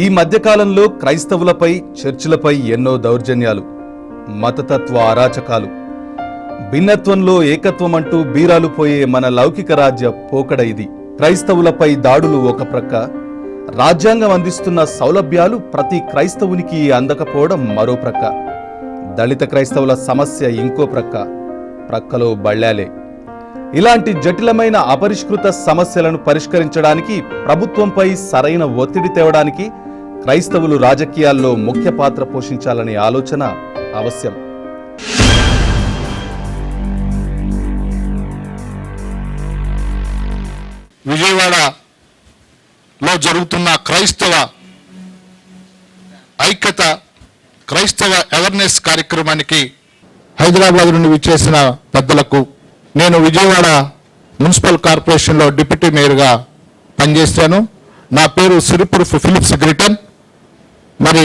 ఈ మధ్యకాలంలో క్రైస్తవులపై, చర్చిలపై ఎన్నో దౌర్జన్యాలు, మతతత్వ అరాచకాలు, భిన్నత్వంలో ఏకత్వం అంటూ బీరాలు పోయే మన లౌకిక రాజ్య పోకడ ఇది. క్రైస్తవులపై దాడులు ఒక ప్రక్క, రాజ్యాంగం అందిస్తున్న సౌలభ్యాలు ప్రతి క్రైస్తవునికి అందకపోవడం మరో ప్రక్క, దళిత క్రైస్తవుల సమస్య ఇంకో ప్రక్క, ప్రక్కలో బళ్ళాలే. ఇలాంటి జటిలమైన అపరిష్కృత సమస్యలను పరిష్కరించడానికి, ప్రభుత్వంపై సరైన ఒత్తిడి తేవడానికి క్రైస్తవులు రాజకీయాల్లో ముఖ్య పాత్ర పోషించాలనే ఆలోచన అవశ్యం. విజయవాడలో జరుగుతున్న క్రైస్తవ ఐక్యత, క్రైస్తవ అవేర్నెస్ కార్యక్రమానికి హైదరాబాద్ నుండి విచ్చేసిన పెద్దలకు, నేను విజయవాడ మున్సిపల్ కార్పొరేషన్లో డిప్యూటీ మేయర్గా పనిచేస్తాను. నా పేరు సిరిపురు ఫిలిప్స్ గ్రిటన్. మరి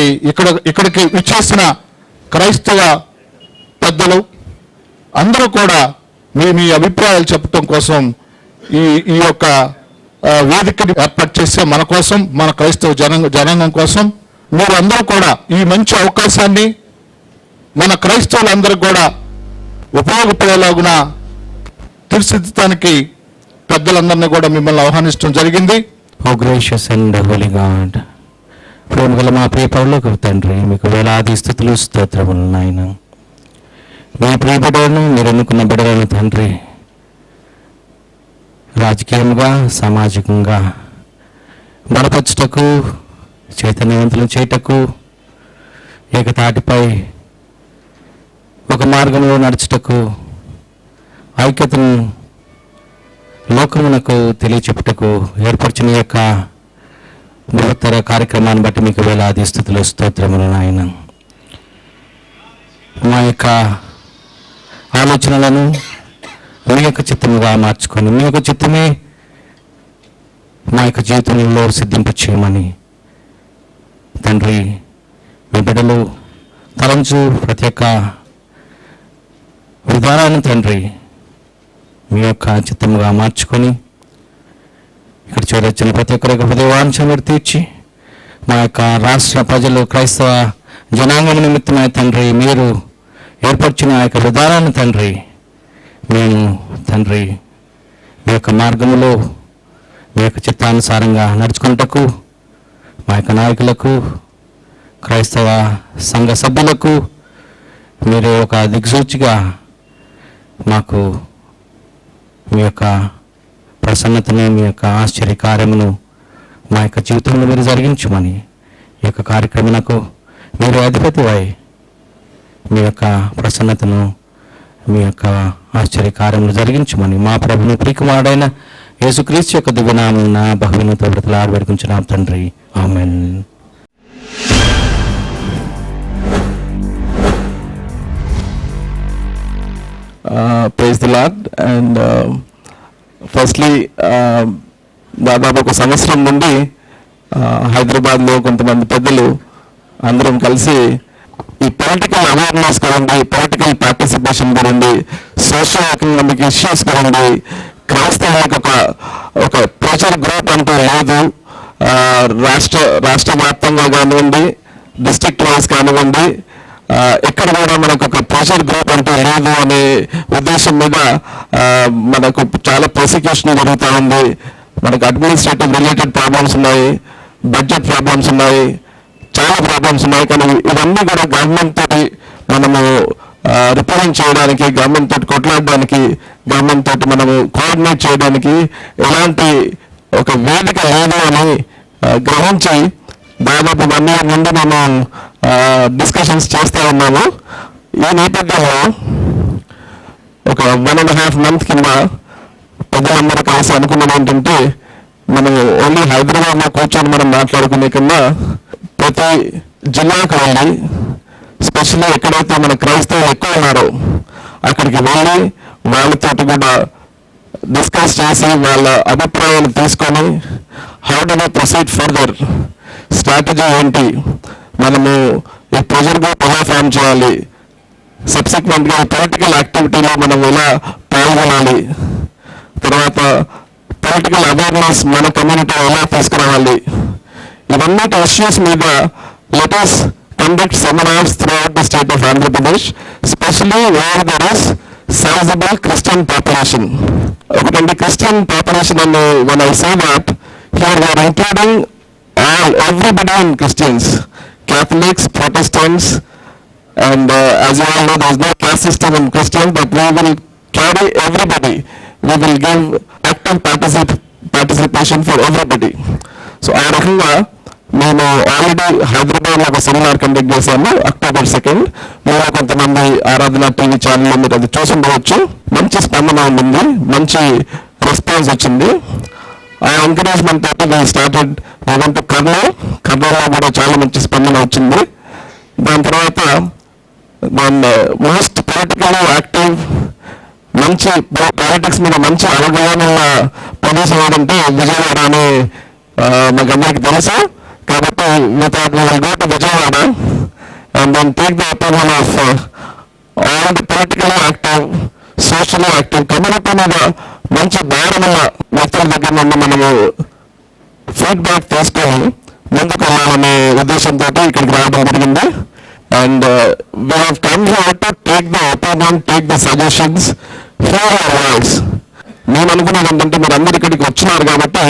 ఇక్కడికి విచ్చేసిన క్రైస్తవ పెద్దలు అందరూ కూడా మీ అభిప్రాయాలు చెప్పడం కోసం ఈ యొక్క వేదికని ఏర్పాటు చేసే మన కోసం, మన క్రైస్తవ జనాంగం కోసం మీరు అందరూ కూడా ఈ మంచి అవకాశాన్ని మన క్రైస్తవులందరూ కూడా ఉపయోగపడేలాగున తీర్చిదిద్దడానికి పెద్దలందరినీ కూడా మిమ్మల్ని ఆహ్వానించడం జరిగింది. ఓ గ్రేషియస్ అండ్ హోలీ గాడ్, ప్రేమ గల మా ప్రియ పరలోకపు తండ్రి, మీకు వేలాది స్తుతులు స్తోత్రములు నాయన. మీ ప్రియ బిడ్డలను, మీరు ఎన్నుకున్న బిడ్డలను తండ్రి, రాజకీయంగా, సామాజికంగా బలపరచుటకు, చైతన్యవంతులు చేయుటకు, ఏకతాటిపై ఒక మార్గంలో నడుచుటకు, ఐక్యతను లోకమునకు తెలియచెప్పుటకు ఏర్పరిచిన యొక్క బృహత్తర కార్యక్రమాన్ని బట్టి మీకు వేలాది స్తుతులు స్తోత్రములు నాయన. మా యొక్క ఆలోచనలను మీ యొక్క చిత్తముగా మార్చుకొని, మీ యొక్క చిత్తమే మా యొక్క జీవితంలో సిద్ధింపు చేయమని తండ్రి, మీ బిడ్డలు తలంచు ప్రతి ఒక్క విధానాన్ని తండ్రి మీ యొక్క చిత్తముగా మార్చుకొని, ఇక్కడ చేరొచ్చిన ప్రతి ఒక్కరికి హృదయవాంఛ మీరు తీర్చి, మా యొక్క రాష్ట్ర ప్రజలు, క్రైస్తవ జనాంగం నిమిత్తమై తండ్రి మీరు ఏర్పరిచిన ఆ యొక్క విధానాన్ని తండ్రి మేము తండ్రి మీ యొక్క మార్గంలో మీ యొక్క చిత్తానుసారంగా నడుచుకుంటకు, మా యొక్క నాయకులకు, క్రైస్తవ సంఘ సభ్యులకు మీరు ఒక దిక్సూచిగా మాకు మీ యొక్క ప్రసన్నతను, మీ యొక్క ఆశ్చర్యకార్యమును మా యొక్క జీవితంలో మీరు జరిగించమని, ఈ యొక్క కార్యక్రమాలకు మీరు అధిపతివై మీ యొక్క ప్రసన్నతను, మీ యొక్క ఆశ్చర్యకార్యములు జరిగించమని మా ప్రభుని ప్రియకుమారుడైన యేసుక్రీస్తు యొక్క దివ్యనామమున బహువినత బ్రతులాడి వేడుకుంటున్నాం తండ్రి, amen. Praise the Lord. And firstly దాదాపు ఒక సంవత్సరం నుండి హైదరాబాద్లో కొంతమంది పెద్దలు అందరం కలిసి ఈ పొలిటికల్ అవేర్నెస్ గురించి, పొలిటికల్ పార్టిసిపేషన్ గురించి, సోషల్ ఎకనామిక్ ఇష్యూస్ గురించి క్రైస్తవులకు ఒక ప్రెషర్ గ్రూప్ అంటూ లేదు. రాష్ట్ర వ్యాప్తంగా కానివ్వండి, డిస్ట్రిక్ట్ వైజ్ కానివ్వండి, ఎక్కడ కూడా మనకు ఒక ప్రెషర్ గ్రూప్ అంటూ లేదు అనే ఉద్దేశం మీద మనకు చాలా ప్రాసిక్యూషన్ జరుగుతూ ఉంది. మనకు అడ్మినిస్ట్రేటివ్ రిలేటెడ్ ప్రాబ్లమ్స్ ఉన్నాయి, బడ్జెట్ ప్రాబ్లమ్స్ ఉన్నాయి, చాలా ప్రాబ్లమ్స్ ఉన్నాయి. కానీ ఇవన్నీ కూడా గవర్నమెంట్ తోటి మనము రిప్రజెంట్ చేయడానికి, గవర్నమెంట్ తోటి కొట్లాడడానికి, గవర్నమెంట్ తోటి మనము కోఆర్డినేట్ చేయడానికి ఎలాంటి ఒక వేదిక లేదు అని గ్రహించి దాదాపు 1 year నుండి మేము డిస్కషన్స్ చేస్తూ ఉన్నాము. ఈ నేపథ్యంలో ఒక 1.5 month కింద పెద్దలందరూ కలిసి అనుకున్నాం ఏంటంటే, మనం ఓన్లీ హైదరాబాద్లో కూర్చొని మనం మాట్లాడుకునే కన్నా ప్రతి జిల్లాకు వెళ్ళి, స్పెషల్లీ ఎక్కడైతే మన క్రైస్తవులు ఎక్కువ ఉన్నారో అక్కడికి వెళ్ళి వాళ్ళతో కూడా డిస్కస్ చేసి వాళ్ళ అభిప్రాయాలు తీసుకొని how do we proceed further, strategy ఏంటి, మనము ఈ ప్రెజర్ గ్రూప్ ఎలా ఫామ్ చేయాలి, సబ్సిక్వెంట్గా పొలిటికల్ యాక్టివిటీలో మనం ఎలా పాల్గొనాలి, తర్వాత పొలిటికల్ అవేర్నెస్ మన కమ్యూనిటీ ఎలా తీసుకురావాలి, ఇవన్నీ ఇష్యూస్ మీద let us conduct seminars throughout the state of Andhra Pradesh, especially where there is sizable Christian population. ఒకటి Christian population and when I say that, here we are including everybody in Christians, Catholics, Protestants, and as you all know, there is no caste system in Christians, but we will carry everybody. We will give active participation for everybody. So ఆ రకంగా మేము already హైదరాబాద్లో ఒక seminar conduct చేశాము October 2nd. మేము కొంతమంది ఆరాధన TV ఛానల్లో మీరు అది చూసి ఉండవచ్చు. మంచి స్పందన ఉంది, మంచి రెస్పాన్స్ వచ్చింది. ఆ ఎంకరేజ్మెంట్ తోటి మేము స్టార్టెడ్ టు కర్నూలులో కూడా చాలా మంచి స్పందన వచ్చింది. దాని తర్వాత మోస్ట్ పొలిటికల్ యాక్టివ్, మంచి పాలిటిక్స్ మీద మంచి అవగాహన ఉన్న ప్రదేశం ఏదంటే విజయవాడ అని మాకు అందరికీ తెలుసు. కాబట్టి go to Vijayawada and then take the opinion of all the political active, social active, community మీద మంచి భారమున్న వ్యక్తుల దగ్గర నుండి మనము ఫీడ్బ్యాక్ తీసుకొని ముందుకు వెళ్ళాలనే ఉద్దేశంతో ఇక్కడికి రావడం జరిగింది. And we have come here to take the opinion, take the suggestions, here your voice. మేము అనుకున్నది ఏంటంటే మీరు అందరు ఇక్కడికి వచ్చినారు కాబట్టి,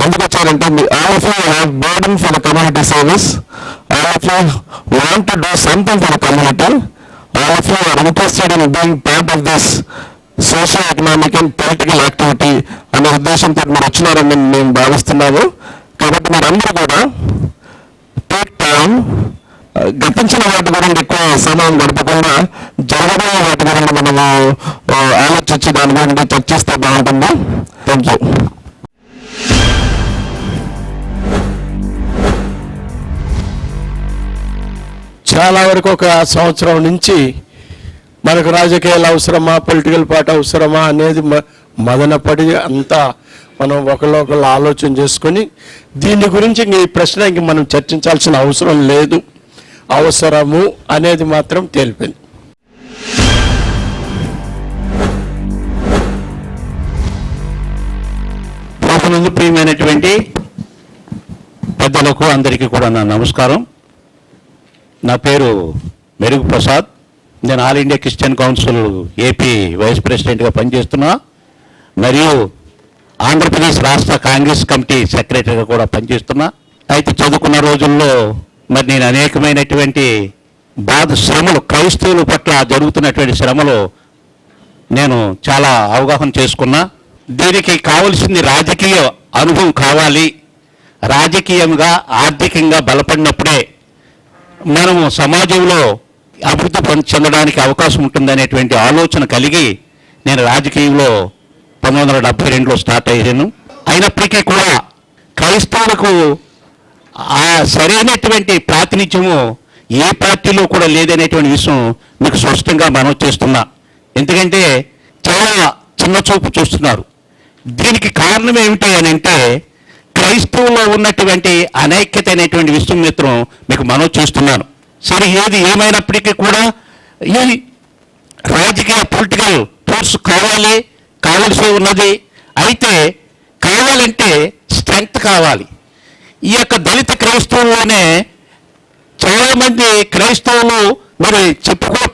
ఎందుకు వచ్చారంటే all of you have burden for the community service, all of you want to do something for the community, all of you are interested in being part of this social economic and political activity అనే ఉద్దేశంతో మీరు వచ్చినారని మేము భావిస్తున్నాము. కాబట్టి మీరందరూ కూడా take time, గతించిన వాటి గురించి ఎక్కువ సమయం గడపకుండా జరగబోయే వాటి గురించి మనము ఆలోచించి దాని గురించి చర్చిస్తే బాగుంటుంది. Thank you. చాలా వరకు ఒక సంవత్సరం నుంచి మనకు రాజకీయాలు అవసరమా, పొలిటికల్ పార్టీ అవసరమా అనేది మదనపడి అంతా మనం ఒకళ్ళు ఆలోచన చేసుకొని దీని గురించి ఈ ప్రశ్న ఇంక మనం చర్చించాల్సిన అవసరం లేదు, అవసరము అనేది మాత్రం తెలిపింది. ముందు ప్రియమైనటువంటి పెద్దలకు అందరికీ కూడా నా నమస్కారం. నా పేరు మెరుగు ప్రసాద్. నేను all India Christian council AP vice ప్రెసిడెంట్గా పనిచేస్తున్నా, మరియు ఆంధ్రప్రదేశ్ రాష్ట్ర కాంగ్రెస్ కమిటీ సెక్రటరీగా కూడా పనిచేస్తున్నా. అయితే చదువుకున్న రోజుల్లో మరి నేను అనేకమైనటువంటి శ్రమలు, క్రైస్తవుల పట్ల జరుగుతున్నటువంటి శ్రమలు నేను చాలా అవగాహన చేసుకున్నా. దీనికి కావలసింది రాజకీయ అనుభవం కావాలి. రాజకీయంగా, ఆర్థికంగా బలపడినప్పుడే మనము సమాజంలో అభివృద్ధి చెందడానికి అవకాశం ఉంటుందనేటువంటి ఆలోచన కలిగి నేను రాజకీయంలో 1972లో స్టార్ట్ అయ్యాను. అయినప్పటికీ కూడా క్రైస్తవులకు ఆ సరైనటువంటి ప్రాతినిధ్యము ఏ పార్టీలో కూడా లేదనేటువంటి విషయం మీకు స్పష్టంగా మనం చేస్తున్నా. ఎందుకంటే చాలా చిన్న చూపు చూస్తున్నారు. దీనికి కారణం ఏమిటి అని అంటే క్రైస్తవుల్లో ఉన్నటువంటి అనైక్యత అనేటువంటి విషయం మాత్రం మీకు మనం చేస్తున్నాను. సరే, ఏది ఏమైనప్పటికీ కూడా ఈ రాజకీయ పొలిటికల్ ఫోర్స్ కావాల్సి ఉన్నది. అయితే కావాలంటే స్ట్రెంగ్త్ కావాలి. ఈ యొక్క దళిత క్రైస్తవుల్లోనే చాలామంది క్రైస్తవులు మరి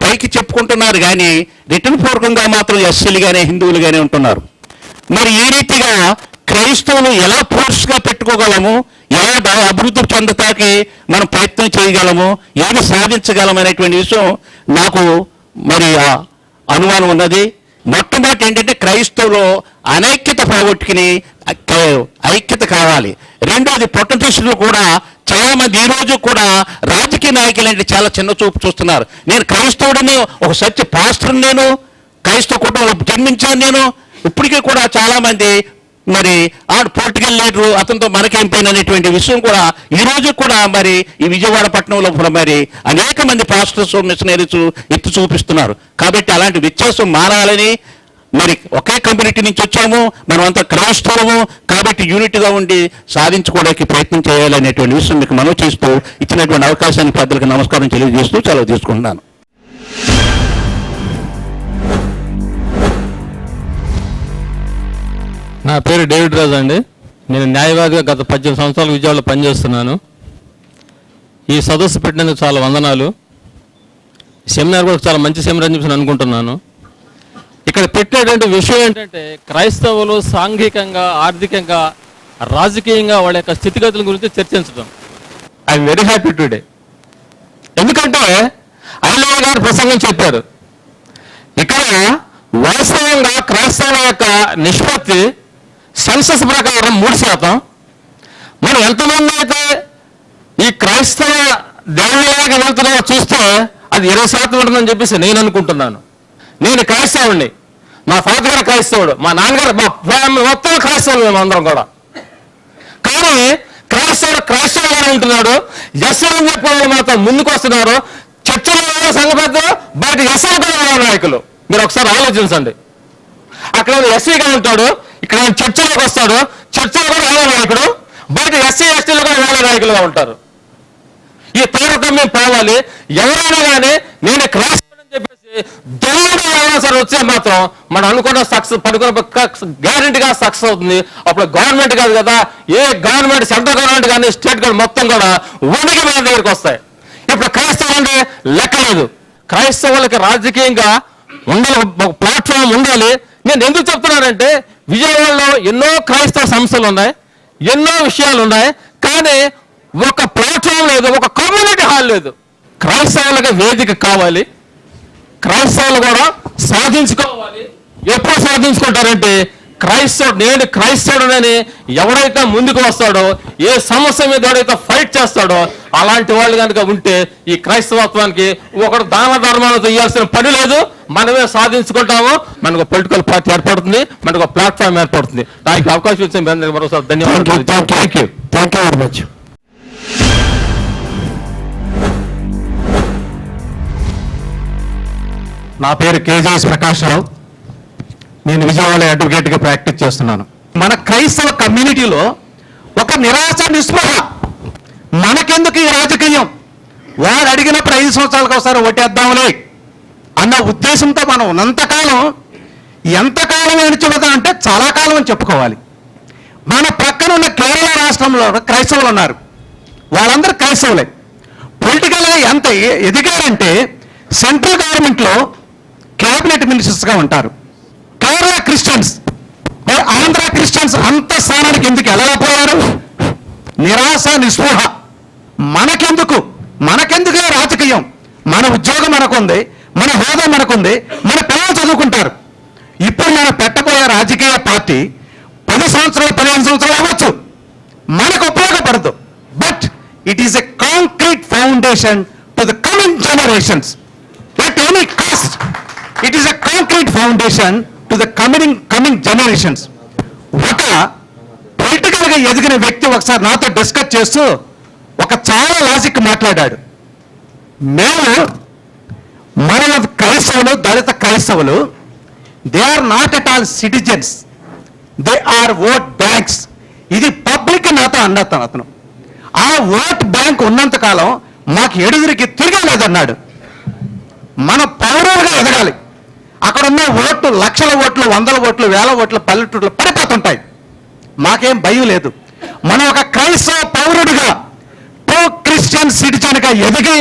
పైకి చెప్పుకుంటున్నారు కానీ రిటర్న్ పూర్వకంగా మాత్రం ఎస్సీలుగానే, హిందువులుగానే ఉంటున్నారు. మరి ఈ రీతిగా క్రైస్తవులు ఎలా ఫోర్స్గా పెట్టుకోగలము, ఎలా అభివృద్ధి చెందటానికి మనం ప్రయత్నం చేయగలము, ఏది సాధించగలం అనేటువంటి విషయం నాకు మరి అనుమానం ఉన్నది. మొట్టమొదటి ఏంటంటే క్రైస్తవులు అనైక్యత పోగొట్టుకుని ఐక్యత కావాలి. రెండోది పొట్టదశలో కూడా చాలామంది ఈ రోజు కూడా రాజకీయ నాయకులు అంటే చాలా చిన్న చూపు చూస్తున్నారు. నేను క్రైస్తవుడిని, ఒక సత్య పాస్టర్, నేను క్రైస్తవ కుటుంబంలో జన్మించాను. నేను ఇప్పటికీ కూడా చాలామంది మరి పొలిటికల్ లీడరు, అతనితో మనకేం పైన అనేటువంటి విషయం కూడా ఈ రోజు కూడా మరి ఈ విజయవాడ పట్టణంలో కూడా మరి అనేక మంది పాస్టర్స్, మిషనరీస్ ఎత్తి చూపిస్తున్నారు. కాబట్టి అలాంటి వ్యత్యాసం మారాలని, మరి ఒకే కమ్యూనిటీ నుంచి వచ్చాము, మనం అంతా క్రైస్తవము కాబట్టి యూనిట్గా ఉండి సాధించుకోవడానికి ప్రయత్నం చేయాలనేటువంటి విషయం మీకు మనవి చేస్తూ ఇచ్చినటువంటి అవకాశానికి పెద్దలకు నమస్కారం తెలియజేస్తూ సెలవు తీసుకుంటున్నాను. నా పేరు డేవిడ్ రాజు అండి. నేను న్యాయవాదిగా గత 18 సంవత్సరాలు విజయవాడలో పనిచేస్తున్నాను. ఈ సదస్సు పెట్టినందుకు చాలా వందనాలు. సెమినార్ కూడా చాలా మంచి సెమినార్ అని చెప్పి నేను అనుకుంటున్నాను. ఇక్కడ పెట్టేటువంటి విషయం ఏంటంటే క్రైస్తవులు సాంఘికంగా, ఆర్థికంగా, రాజకీయంగా వాళ్ళ యొక్క స్థితిగతుల గురించి చర్చించడం. I'm very happy today. ఎందుకంటే అయ్యయ్య గారు ప్రసంగం చెప్పారు. ఇక్కడ వాస్తవంగా క్రైస్తవుల యొక్క నిష్పత్తి సెన్సస్ ప్రకారం 3%. మనం ఎంతమంది అయితే ఈ క్రైస్తవ దేవుళ్ళగా వెళ్తున్నామో చూస్తే అది 20% ఉంటుందని చెప్పేసి నేను అనుకుంటున్నాను. నేను క్రైస్తవుడిని, మా ఫాదర్ గారు క్రైస్తవుడు, మా నాన్నగారు, మా ఫ్యామిలీ మొత్తం క్రైస్తవులు మేము అందరం కూడా. కానీ క్రైస్తవులుగానే ఉంటున్నాడు. ఎస్ఐలు చెప్పిన మాత్రం ముందుకు వస్తున్నారు. చర్చలో సంఘ పెద్దలు, బయట ఎస్ఐలు కూడా నాయకులు. మీరు ఒకసారి ఆలోచించండి. అక్కడ ఎస్సీగా ఉంటాడు, ఇక్కడ చర్చలోకి వస్తాడు, చర్చలో కూడా వేరే నాయకుడు, బయట ఎస్సీ ఎస్టీలు కూడా వేరే నాయకులుగా ఉంటారు. ఈ తారతమ్యం పోవాలి. ఎవరైనా కానీ నేను క్రైస్తవుడని చెప్పేసి దేవుడు అయినా సరే వచ్చే మాత్రం మనం అనుకున్న సక్సెస్ పడుకున్న గ్యారెంటీగా సక్సెస్ అవుతుంది. అప్పుడు గవర్నమెంట్ కాదు కదా, ఏ గవర్నమెంట్, సెంట్రల్ గవర్నమెంట్ కానీ స్టేట్ గవర్నమెంట్ మొత్తం కూడా ఉనికి మన దగ్గరికి వస్తాయి. ఇప్పుడు క్రైస్తవులు అంటే లెక్కలేదు. క్రైస్తవులకి రాజకీయంగా ఉండాలి, ఒక ప్లాట్ఫామ్ ఉండాలి. నేను ఎందుకు చెప్తున్నానంటే విజయవాడలో ఎన్నో క్రైస్తవ సంస్థలు ఉన్నాయి, ఎన్నో విషయాలు ఉన్నాయి, కానీ ఒక ప్లాట్ఫామ్ లేదు, ఒక కమ్యూనిటీ హాల్ లేదు. క్రైస్తవులకు వేదిక కావాలి. క్రైస్తవులు కూడా సాధించుకోవాలి. ఎప్పుడు సాధించుకుంటారంటే నేను క్రైస్తవుడని ఎవరైతే ముందుకు వస్తాడో, ఏ సమస్య మీద ఎవరైతే ఫైట్ చేస్తాడో అలాంటి వాళ్ళు కనుక ఉంటే ఈ క్రైస్తవత్వానికి ఒకడు దాన ధర్మాలతో ఇవ్వాల్సిన పని లేదు. మనమే సాధించుకుంటాము. మనకు పొలిటికల్ పార్టీ ఏర్పడుతుంది, మనకు ప్లాట్ఫామ్ ఏర్పడుతుంది. దానికి అవకాశం ఇచ్చిన మరోసారి ధన్యవాదాలు. Thank you very much. నా పేరు కేజీఎస్ ప్రకాశ్రావు. నేను విజయవాడలో అడ్వకేట్గా ప్రాక్టీస్ చేస్తున్నాను. మన క్రైస్తవ కమ్యూనిటీలో ఒక నిరాశ, నిస్పృహ, మనకెందుకు ఈ రాజకీయం, వాడు అడిగినప్పుడు 5 సంవత్సరాలకు ఒకసారి ఓటేద్దాంలే అన్న ఉద్దేశంతో మనం ఉన్నంతకాలం, ఎంతకాలం ఏడ్చుకుందాం అంటే చాలా కాలం అని చెప్పుకోవాలి. మన పక్కన ఉన్న కేరళ రాష్ట్రంలో క్రైస్తవులు ఉన్నారు. వాళ్ళందరూ క్రైస్తవులే. పొలిటికల్గా ఎంత ఎదిగారంటే సెంట్రల్ గవర్నమెంట్లో క్యాబినెట్ మినిస్టర్స్గా ఉంటారు. కేరళ క్రిస్టియన్స్, ఆంధ్ర క్రిస్టియన్స్ అంత స్థానానికి ఎందుకు వెళ్ళలేకపోయారు? నిరాశ, నిస్పృహ. మనకెందుకు రాజకీయం? మన ఉద్యోగం మనకుంది, మన హోదా మనకుంది, మన పిల్లలు చదువుకుంటారు. ఇప్పుడు మనం పెట్టబోయే రాజకీయ పార్టీ 10 సంవత్సరాలు 15 సంవత్సరాలు అవ్వచ్చు, మనకు ఉపయోగపడదు. But it is a concrete foundation to the coming generations at any cost. It is a concrete foundation to the coming generations. ఒక పొలిటికల్గా ఎదిగిన వ్యక్తి ఒకసారి నాతో డిస్కస్ చేస్తూ ఒక చాలా లాజిక్ మాట్లాడాడు. మన క్రైస్తవులు, దళిత క్రైస్తవులు, they are not at all citizens, they are vote banks. ఇది పబ్లిక్ నాతో అన్నతను అతను. ఆ ఓట్ బ్యాంక్ ఉన్నంతకాలం మాకు ఎడుగురికి తిరగలేదన్నాడు. మన పౌరులుగా ఎదగాలి. అక్కడ ఉన్న ఓట్లు, లక్షల ఓట్లు, 100 ఓట్లు, 1000 ఓట్లు పల్లెటూరులో పడిపోతుంటాయి. మాకేం భయం లేదు. మనం ఒక క్రైస్తవ పౌరుడిగా, క్రిస్టియన్ సిటిజన్గా ఎదిగి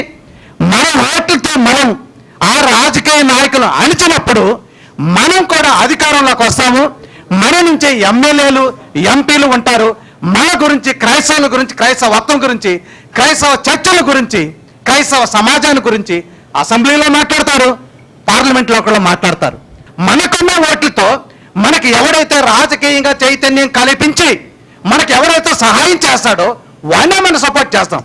మన ఓట్లతో మనం ఆ రాజకీయ నాయకులు అణిచినప్పుడు మనం కూడా అధికారంలోకి వస్తాము. మన నుంచే ఎమ్మెల్యేలు, ఎంపీలు ఉంటారు. మన గురించి, క్రైస్తవుల గురించి, క్రైస్తవత్వం గురించి, క్రైస్తవ చర్చల గురించి, క్రైస్తవ సమాజాన్ని గురించి అసెంబ్లీలో మాట్లాడతారు, పార్లమెంట్లో కూడా మాట్లాడతారు. మనకున్న ఓట్లతో మనకి ఎవడైతే రాజకీయంగా చైతన్యం కల్పించి మనకి ఎవరైతే సహాయం చేస్తాడో వాడినే మనం సపోర్ట్ చేస్తాం.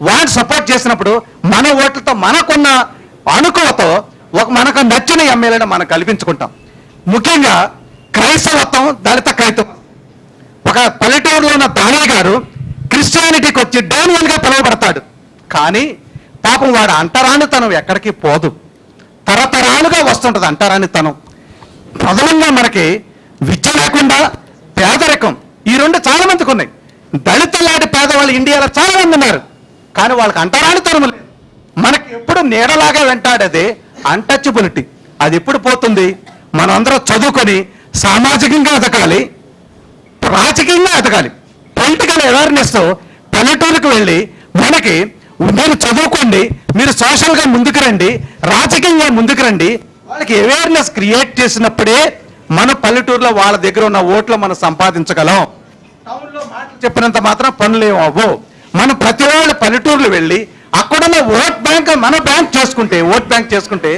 వాడిని సపోర్ట్ చేసినప్పుడు మన ఓట్లతో, మనకున్న అనుకూలతో మనకు నచ్చిన ఎమ్మెల్యేని మనం కల్పించుకుంటాం. ముఖ్యంగా క్రైస్తవత్వం, దళిత క్రైస్తవం. ఒక పల్లెటూరులో ఉన్న దానయ్య గారు క్రిస్టియానిటీకి వచ్చి డానియల్గా పిలువబడతాడు. కానీ పాపం వాడు అంటరానితనం ఎక్కడికి పోదు, తరతరాలుగా వస్తుంటుంది అంటరానితనం. ప్రధానంగా మనకి విద్య లేకుండా పేదరికం, ఈ రెండు చాలా మందికి ఉన్నాయి. దళితులాంటి పేదవాళ్ళు ఇండియాలో చాలా మంది ఉన్నారు, కానీ వాళ్ళకి అంటరానితనం లేదు. మనకి ఎప్పుడు నీడలాగా వెంటాడేది అన్టచబిలిటీ. అది ఎప్పుడు పోతుంది? మనం అందరం చదువుకొని సామాజికంగా ఎదగాలి, రాజకీయంగా ఎదగాలి. పొలిటికల్ అవేర్నెస్ పల్లెటూరుకు వెళ్ళి మనకి మీరు చదువుకోండి, మీరు సోషల్గా ముందుకు రండి, రాజకీయంగా ముందుకు రండి. వాళ్ళకి అవేర్నెస్ క్రియేట్ చేసినప్పుడే మన పల్లెటూరులో వాళ్ళ దగ్గర ఉన్న ఓట్లు మనం సంపాదించగలం. టౌన్లో మాటలు చెప్పినంత మాత్రం పనులు ఏమి అవ్వవు. మనం ప్రతి వాళ్ళు పల్లెటూర్లు వెళ్ళి అక్కడున్న ఓట్ బ్యాంక్ మన ఓట్ బ్యాంక్ చేసుకుంటే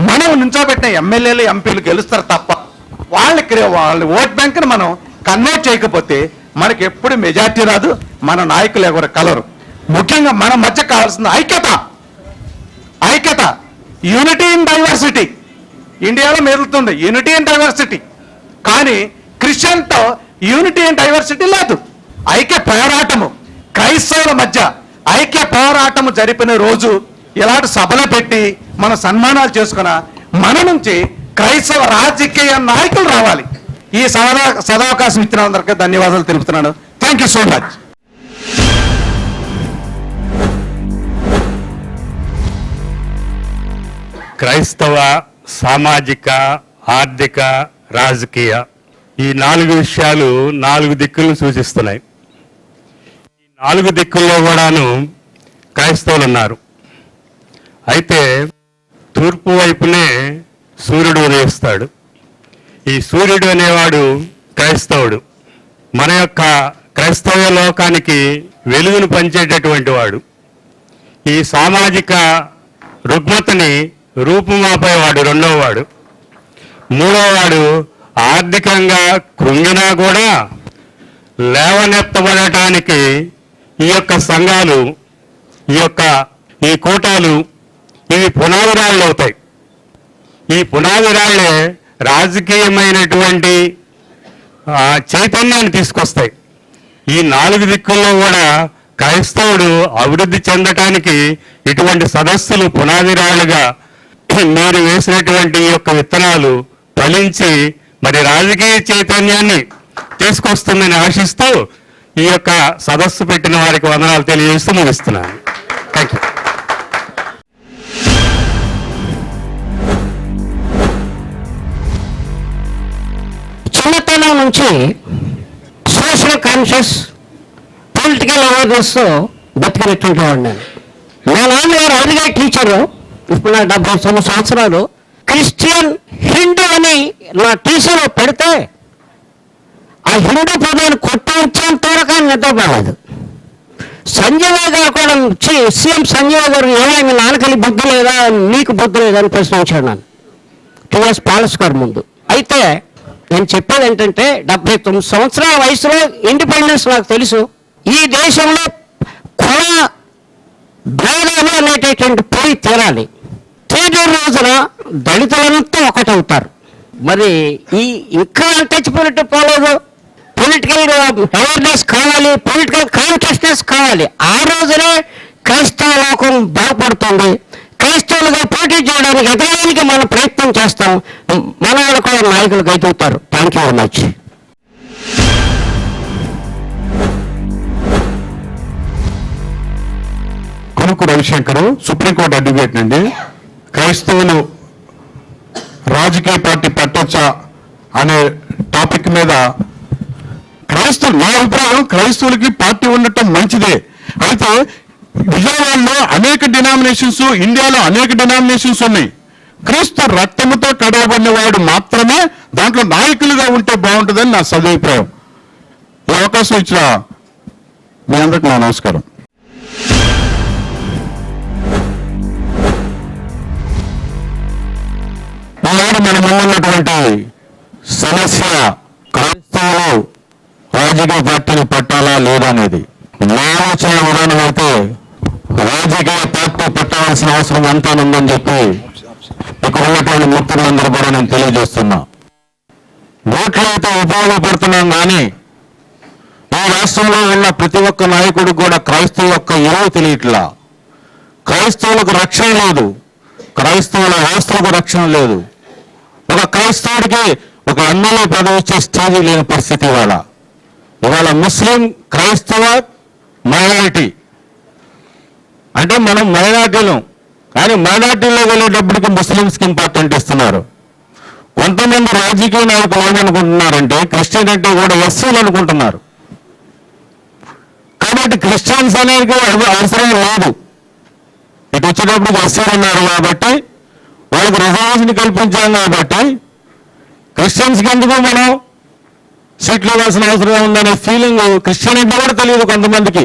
మనం నుంచోబెట్టిన ఎమ్మెల్యేలు ఎంపీలు గెలుస్తారు తప్ప వాళ్ళ ఓట్ బ్యాంక్ని మనం కన్వర్ట్ చేయకపోతే మనకి ఎప్పుడు మెజార్టీ రాదు, మన నాయకులు ఎవరు కలరు. ముఖ్యంగా మన మధ్య కావాల్సిన ఐక్యత, యూనిటీ ఇన్ డైవర్సిటీ. ఇండియాలో మెదులుతుంది యూనిటీ ఇన్ డైవర్సిటీ, కానీ క్రిస్టియన్తో యూనిటీ ఇన్ డైవర్సిటీ లేదు. ఐక్య పోరాటము, క్రైస్తవుల మధ్య ఐక్య పోరాటము జరిపిన రోజు ఇలాంటి సభలు పెట్టి మన సన్మానాలు చేసుకున్న మన నుంచి క్రైస్తవ రాజకీయ నాయకులు రావాలి. ఈ సదవకాశం ఇచ్చిన అందరికీ ధన్యవాదాలు తెలుపుతున్నాను. Thank you so much. క్రైస్తవ సామాజిక, ఆర్థిక, రాజకీయ ఈ 4 విషయాలు 4 దిక్కులను సూచిస్తున్నాయి. ఈ 4 దిక్కుల్లో కూడాను క్రైస్తవులు ఉన్నారు. అయితే తూర్పు వైపునే సూర్యుడు ఉదయిస్తాడు. ఈ సూర్యుడు అనేవాడు క్రైస్తవుడు. మన యొక్క క్రైస్తవ లోకానికి వెలుగును పంచేటటువంటి వాడు. ఈ సామాజిక రుగ్మతని రూపుమాపేవాడు రెండవవాడు. మూడవవాడు ఆర్థికంగా కృంగినా కూడా లేవనెత్తబడటానికి ఈ యొక్క సంఘాలు, ఈ కూటాలు ఇవి పునాదిరాళ్ళు అవుతాయి. ఈ పునాదిరాళ్లే రాజకీయమైనటువంటి చైతన్యాన్ని తీసుకొస్తాయి. ఈ 4 దిక్కుల్లో కూడా క్రైస్తవుడు అభివృద్ధి చెందటానికి ఇటువంటి సదస్సులు పునాదిరాళ్ళుగా మీరు వేసినటువంటి ఈ యొక్క విత్తనాలు ఫలించి మరి రాజకీయ చైతన్యాన్ని తీసుకొస్తుందని ఆశిస్తూ ఈ యొక్క సదస్సు పెట్టిన వారికి వందనాలు తెలియజేస్తూ ముగిస్తున్నాను. Thank you. చిన్నతనం నుంచి సోషల్ కాన్షియస్, పొలిటికల్ అవేర్నెస్ బతికినటువంటి వాడు నేను. మా నాన్నగారు అడిగే టీచరు, ఇప్పుడు నా 79 సంవత్సరాలు, క్రిస్టియన్ హిందూ అని నా టీచర్ పెడితే ఆ హిందూ పదాన్ని కొట్టించేంత వరకు నిద్రపోలేదు. సంజయ్ గారు కూడా సీఎం సంజయ్ గారు ఏమైనా నాన్నకలి బుద్ధి లేదా, నీకు బుద్ధి లేదా అని ప్రశ్నించాడు నన్ను టీఎస్ పాలస్ గారు ముందు. అయితే నేను చెప్పేది ఏంటంటే 79 సంవత్సరాల వయసులో ఇండిపెండెన్స్ నాకు తెలుసు. ఈ దేశంలో కుల భేదాలు అనేటటువంటి పోయి తీరాలి. తేదీ రోజున దళితులంతా ఒకటవుతారు. మరి ఈ ఇంకా టచ్పోయినట్టు పోలేదు. పొలిటికల్ అవేర్నెస్ కావాలి, పొలిటికల్ కాన్షియస్నెస్ కావాలి. ఆ రోజునే క్రైస్తవ లోకం బాగుపడుతుంది. క్రైస్తవులుగా పోటీ చేయడానికి ఎదగడానికి మనం ప్రయత్నం చేస్తాం. మన వాళ్ళు కూడా నాయకులు గైతుతారు. Thank you very much. కొనుక్కు రవిశంకర్, సుప్రీంకోర్టు అడ్వకేట్ నుండి. క్రైస్తవులు రాజకీయ పార్టీ పెట్టొచ్చా అనే టాపిక్ మీద నా అభిప్రాయం క్రైస్తవులకి పార్టీ ఉండటం మంచిదే. అయితే విజయవాడలో అనేక డినామినేషన్స్, ఇండియాలో అనేక డినామినేషన్స్ ఉన్నాయి. క్రీస్తు రక్తముతో కడగబడిన వాడు మాత్రమే దాంట్లో నాయకులుగా ఉంటే బాగుంటుందని నా సదభిప్రాయం. ఈ అవకాశం ఇచ్చిన మీ అందరికీ నా నమస్కారం. మన ముందున్నటువంటి సమస్య క్రైస్తవులు రాజకీయ పార్టీని పెట్టాలా లేదా అనేది. నా ఆలోచన విధానం అయితే రాజకీయ పార్టీ పెట్టాల్సిన అవసరం ఎంతో ఉందని చెప్పి ఇక్కడ ఉన్నటువంటి మిత్రులందరూ కూడా నేను తెలియజేస్తున్నా. ఓట్లు అయితే ఉపయోగపడుతున్నాం కానీ ఈ రాష్ట్రంలో ఉన్న ప్రతి ఒక్క నాయకుడు కూడా క్రైస్తవ యొక్క విలువ తెలియట్లా. క్రైస్తవులకు రక్షణ లేదు, క్రైస్తవుల ఆస్తులకు రక్షణ లేదు. ఒక క్రైస్తవుడికి ఒక ఎమ్మెల్యే పదవి ఇచ్చే స్టేజ్ లేని పరిస్థితి ఇవాళ ముస్లిం, క్రైస్తవ, మైనారిటీ అంటే మనం మైనారిటీలు, కానీ మైనారిటీలో వెళ్ళేటప్పటికి ముస్లింస్కి ఇంపార్టెంట్ ఇస్తున్నారు. కొంతమంది రాజకీయ నాయకులు ఏమనుకుంటున్నారంటే క్రిస్టియన్ అంటే కూడా ఎస్సీలు అనుకుంటున్నారు. కాబట్టి క్రిస్టియన్స్ అనేది అవసరం లేదు. ఇటు వచ్చేటప్పుడు ఎస్సీలు ఉన్నారు కాబట్టి వాళ్ళకి రిజర్వేషన్ కల్పించాం కాబట్టి క్రిస్టియన్స్కి ఎందుకు మనం సీట్లు ఇవ్వాల్సిన అవసరం ఉందనే ఫీలింగ్ క్రిస్టియన్ అంటే కూడా తెలియదు కొంతమందికి.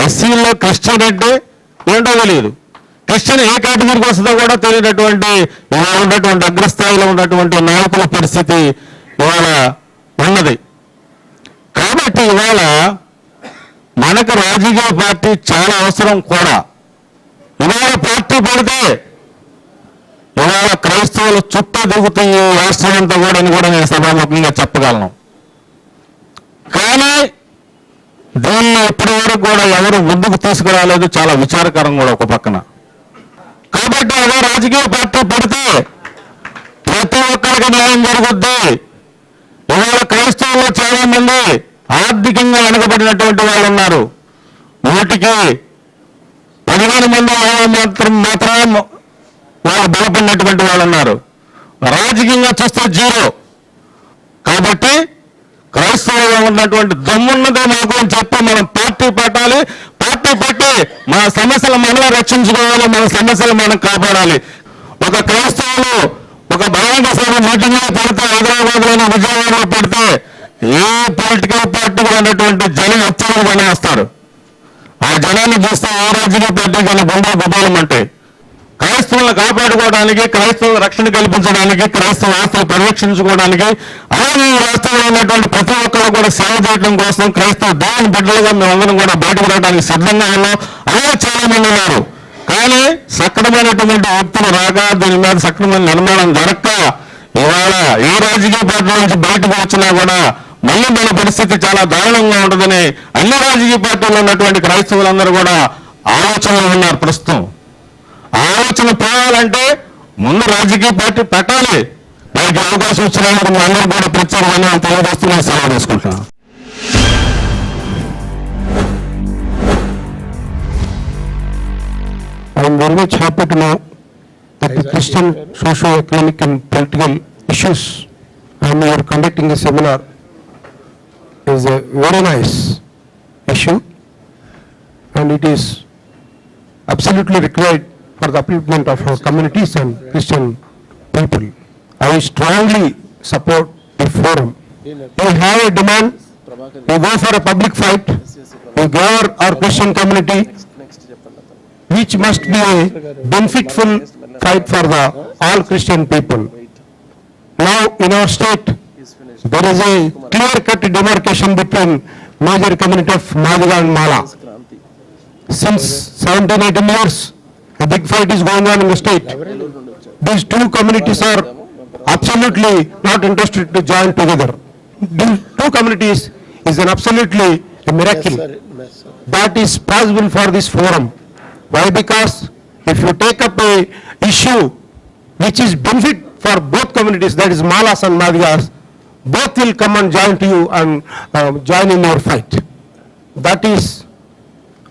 ఎస్సీల్లో క్రిస్టియన్ అంటే ఏంటో తెలియదు, క్రిస్టియన్ ఏ కేటగిరీకి వస్తుందో కూడా తెలియనటువంటి ఇవాళ ఉన్నటువంటి అగ్రస్థాయిలో ఉన్నటువంటి నాయకుల పరిస్థితి ఇవాళ ఉన్నది. కాబట్టి ఇవాళ మనకు రాజకీయ పార్టీ చాలా అవసరం కూడా. ఇవాళ పార్టీ పడితే ఇవాళ క్రైస్తవులు చుట్టూ దిగుతాయి ఈ రాష్ట్రం అంతా కూడా అని కూడా నేను సభాముఖంగా చెప్పగలను. కానీ దీన్ని ఇప్పటి వరకు కూడా ఎవరు ముందుకు తీసుకురాలేదు, చాలా విచారకరం కూడా ఒక పక్కన. కాబట్టి అదే రాజకీయ పార్టీ పడితే ప్రతి ఒక్కరికి న్యాయం జరుగుద్ది. ఇవాళ క్రైస్తవుల్లో చాలా మంది ఆర్థికంగా వెనుకబడినటువంటి వాళ్ళు ఉన్నారు. 100కి 15 మంది మాత్రమే వాళ్ళు బలపడినటువంటి వాళ్ళు ఉన్నారు. రాజకీయంగా చూస్తే 0. కాబట్టి క్రైస్తవులుగా ఉన్నటువంటి దమ్మున్నదే మాకు అని చెప్పి మనం పార్టీ పెట్టాలి. పార్టీ పెట్టి మన సమస్యలు మనమే రక్షించుకోవాలి, మన సమస్యలు మనం కాపాడాలి. ఒక క్రైస్తవులు ఒక బలవంత సభ మీటింగ్లో పెడితే, హైదరాబాద్లోని విజయవాడలో పెడితే ఏ పొలిటికల్ పార్టీకి ఉన్నటువంటి జనం అత్యంత జనేస్తారు. ఆ జనాన్ని చూస్తే ఏ రాజకీయ పార్టీ కన్నా గుండె గుబాలమంటే క్రైస్తవులను కాపాడుకోవడానికి, క్రైస్తవ రక్షణ కల్పించడానికి, క్రైస్తవ ఆస్తులు పరిరక్షించుకోవడానికి, అలాగే ఈ రాష్ట్రంలో ఉన్నటువంటి ప్రతి ఒక్కరు కూడా సేవ చేయడం కోసం క్రైస్తవ దేవుని బిడ్డలుగా మేమందరం కూడా బయటకు రావడానికి సిద్ధంగా ఉన్నాం. అలాగే చాలా మంది ఉన్నారు. కానీ సక్రమైనటువంటి వ్యక్తులు రాక, దీని మీద సక్రమైన నిర్మాణం జరగక ఇవాళ ఏ రాజకీయ పార్టీ నుంచి బయటకు వచ్చినా కూడా మళ్ళీ మన పరిస్థితి చాలా దారుణంగా ఉంటుందని అన్ని రాజకీయ పార్టీలు ఉన్నటువంటి క్రైస్తవులందరూ కూడా ఆలోచనలో ఉన్నారు. ప్రస్తుతం ఆలోచన పోవాలంటే ముందు రాజకీయ పార్టీ పెట్టాలి. దానికి అవకాశం ఇచ్చినందుకు మీ అందరూ కూడా ప్రత్యేకంగా తెలియజేస్తున్నా సెలవు తీసుకుంటున్నాను. I am very much happy to know that the Christian socio-economic and political issues and you are conducting a seminar is a very nice issue and it is absolutely required for the upliftment of our communities and Christian people. I strongly support the forum. We have a demand, we go for a public fight, we gather our Christian community, which must be a benefitful fight for the all Christian people. Now in our state, there is a clear-cut demarcation between major community of Madiga and Mala. Since 17-18 years, a big fight is going on in the state. These two communities are absolutely not interested to join together. These two communities is an absolutely a miracle that is possible for this forum. Why? Because if you take up a issue which is benefit for both communities, that is Malas and Madigas, both will come and join to you and join in your fight. That is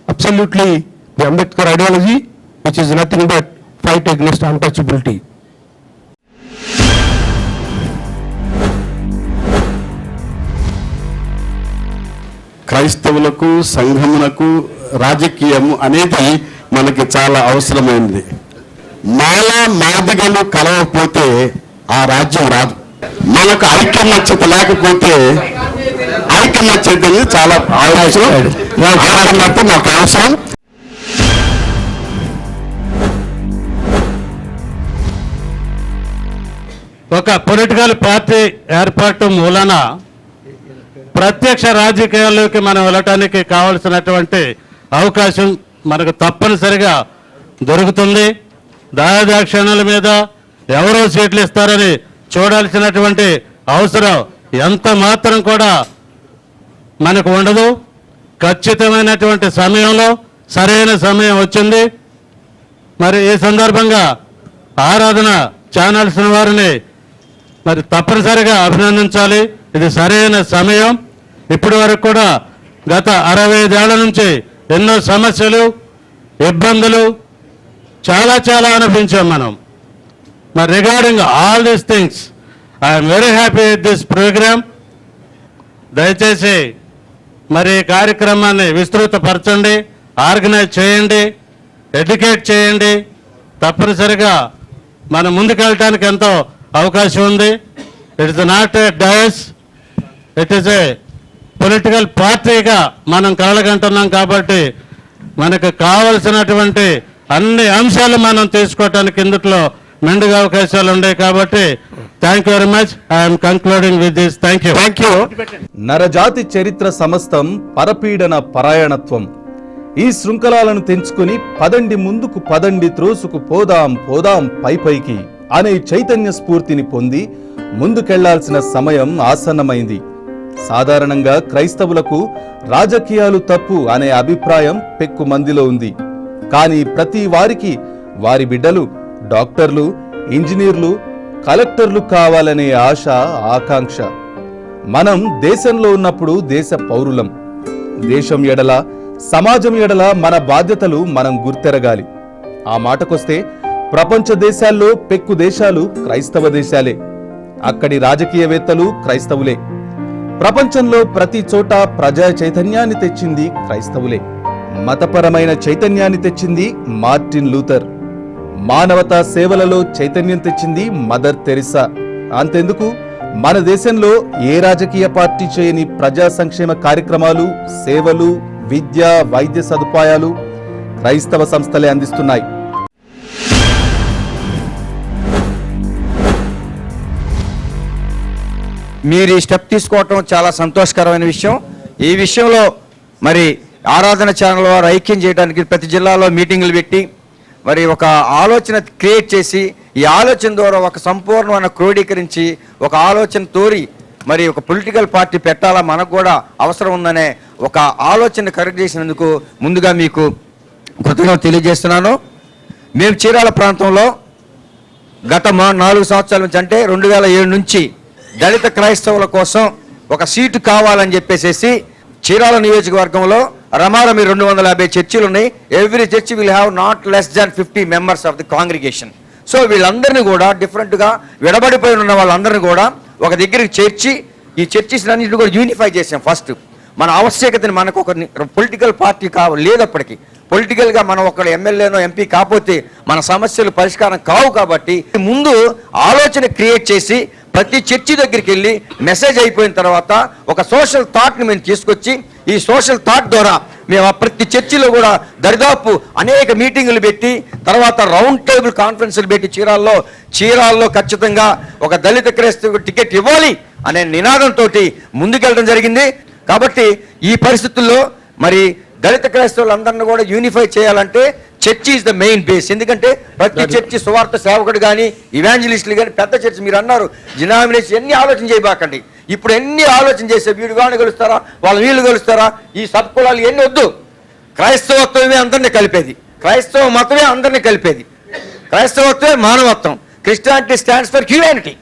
absolutely the Ambedkar ideology, which is nothing but fight against untouchability. క్రైస్తవులకు సంఘమునకు రాజకీయము అనేది మనకి చాలా అవసరమైనది. మాల మాదిగలు కలవకపోతే ఆ రాజ్యం రాదు. మనకు ఐక్యమత్యత లేకపోతే ఐక్యమత్యత అనేది చాలా అవసరం. ఐక్యమత్యం నాకు అవసరం. ఒక పొలిటికల్ పార్టీ ఏర్పాటు మూలన ప్రత్యక్ష రాజకీయాల్లోకి మనం వెళ్ళటానికి కావలసినటువంటి అవకాశం మనకు తప్పనిసరిగా దొరుకుతుంది. దాదాక్షణాల మీద ఎవరో సీట్లు ఇస్తారని చూడాల్సినటువంటి అవసరం ఎంత మాత్రం కూడా మనకు ఉండదు. ఖచ్చితమైనటువంటి సమయంలో సరైన సమయం వచ్చింది. మరి ఈ సందర్భంగా ఆరాధన ఛానల్స్ వారిని మరి తప్పనిసరిగా అభినందించాలి. ఇది సరైన సమయం. ఇప్పటి వరకు కూడా గత 65 ఏళ్ల నుంచి ఎన్నో సమస్యలు, ఇబ్బందులు చాలా అనుభవించాం మనం. మరి regarding all these things I'm very happy with this programme. దయచేసి మరి ఈ కార్యక్రమాన్ని విస్తృతపరచండి, ఆర్గనైజ్ చేయండి. ఎడ్యుకేట్ చేయండి. తప్పనిసరిగా మనం ముందుకెళ్ళటానికి ఎంతో అవకాశం ఉంది. It is not a dais, it is a political పార్టీగా మనం కలగంటున్నాం. కాబట్టి మనకు కావలసినటువంటి అన్ని అంశాలు మనం తీసుకోవటానికి ఇందులో మెండుగా అవకాశాలు ఉన్నాయి. కాబట్టి thank you very much. I'm concluding with this. Thank you. నరజాతి చరిత్ర సమస్తం పరపీడన పరాయణత్వం. ఈ శృంఖలాలను తెంచుకుని పదండి ముందుకు పదండి త్రోసుకు పోదాం పోదాం పైపైకి అనే చైతన్య స్ఫూర్తిని పొంది ముందుకెళ్లాల్సిన సమయం ఆసన్నమైంది. సాధారణంగా క్రైస్తవులకు రాజకీయాలు తప్పు అనే అభిప్రాయం పెక్కు మందిలో ఉంది. కానీ ప్రతి వారికి వారి బిడ్డలు డాక్టర్లు, ఇంజనీర్లు, కలెక్టర్లు కావాలనే ఆశ, ఆకాంక్ష. మనం దేశంలో ఉన్నప్పుడు దేశ పౌరులం. దేశం ఎడల, సమాజం ఎడల మన బాధ్యతలు మనం గుర్తెరగాలి. ఆ మాటకొస్తే ప్రపంచ దేశాల్లో పెక్కు దేశాలు క్రైస్తవ దేశాలే. అక్కడి రాజకీయవేత్తలు క్రైస్తవులే. ప్రపంచంలో ప్రతి చోట ప్రజా చైతన్యాన్ని తెచ్చింది క్రైస్తవులే. మతపరమైన చైతన్యాన్ని తెచ్చింది మార్టిన్ లూథర్. మానవతా సేవలలో చైతన్యం తెచ్చింది మదర్ తెరిసా. అంతెందుకు, మన దేశంలో ఏ రాజకీయ పార్టీ చేయని ప్రజా సంక్షేమ కార్యక్రమాలు, సేవలు, విద్య, వైద్య సదుపాయాలు క్రైస్తవ సంస్థలే అందిస్తున్నాయి. మీరు ఈ స్టెప్ తీసుకోవటం చాలా సంతోషకరమైన విషయం. ఈ విషయంలో మరి ఆరాధన ఛానల్ వారు ఐక్యం చేయడానికి ప్రతి జిల్లాలో మీటింగులు పెట్టి మరి ఒక ఆలోచన క్రియేట్ చేసి ఈ ఆలోచన ద్వారా ఒక సంపూర్ణమైన క్రోడీకరించి ఒక ఆలోచన తోరి మరి ఒక పొలిటికల్ పార్టీ పెట్టాలా, మనకు కూడా అవసరం ఉందనే ఒక ఆలోచన కరెక్ట్ చేసినందుకు ముందుగా మీకు కృతజ్ఞతలు తెలియజేస్తున్నాను. మేము చీరాల ప్రాంతంలో గత 4 సంవత్సరాల నుంచి, అంటే 2007 నుంచి దళిత క్రైస్తవుల కోసం ఒక సీటు కావాలని చెప్పేసి చీరాల నియోజకవర్గంలో రమారమి 250 చర్చిలు ఉన్నాయి. Every church will have not less than 50 members of the congregation. So వీళ్ళందరినీ కూడా డిఫరెంట్గా విడబడిపోయి ఉన్న వాళ్ళందరినీ కూడా ఒక దగ్గరికి చేర్చి ఈ చర్చిస్ అన్నింటినీ కూడా యూనిఫై చేసాం. ఫస్ట్ మన ఆవశ్యకతని, మనకు ఒక పొలిటికల్ పార్టీ లేదప్పటికీ, పొలిటికల్గా మనం ఒక ఎమ్మెల్యేనో ఎంపీ కాకపోతే మన సమస్యలు పరిష్కారం కావు. కాబట్టి ముందు ఆలోచన క్రియేట్ చేసి ప్రతి చర్చి దగ్గరికి వెళ్ళి మెసేజ్ అయిపోయిన తర్వాత ఒక సోషల్ థాట్ని మేము తీసుకొచ్చి ఈ సోషల్ థాట్ ద్వారా మేము ప్రతి చర్చిలో కూడా దరిదాపు అనేక మీటింగులు పెట్టి తర్వాత రౌండ్ టేబుల్ కాన్ఫరెన్స్లు పెట్టి చీరాల్లో ఖచ్చితంగా ఒక దళిత క్రైస్తవ టికెట్ ఇవ్వాలి అనే నినాదంతో ముందుకెళ్ళడం జరిగింది. కాబట్టి ఈ పరిస్థితుల్లో మరి దళిత క్రైస్తవులందరినీ కూడా యూనిఫై చేయాలంటే church is the main base. ఎందుకంటే ప్రతి చర్చి సువార్త సేవకుడు కానీ, ఇవాంజలిస్టులు కానీ, పెద్ద చర్చి మీరు అన్నారు డినామినేషన్ ఎన్ని ఆలోచన చేయబాకండి. ఇప్పుడు ఎన్ని ఆలోచన చేసే వీడు కానీ కలుస్తారా, వాళ్ళు వీళ్ళు కలుస్తారా, ఈ సబ్ కులాలు ఎన్ని వద్దు. క్రైస్తవత్వమే అందరినీ కలిపేది, క్రైస్తవ మతమే అందరినీ కలిపేది, క్రైస్తవత్వమే మానవత్వం. Christianity stands for humanity.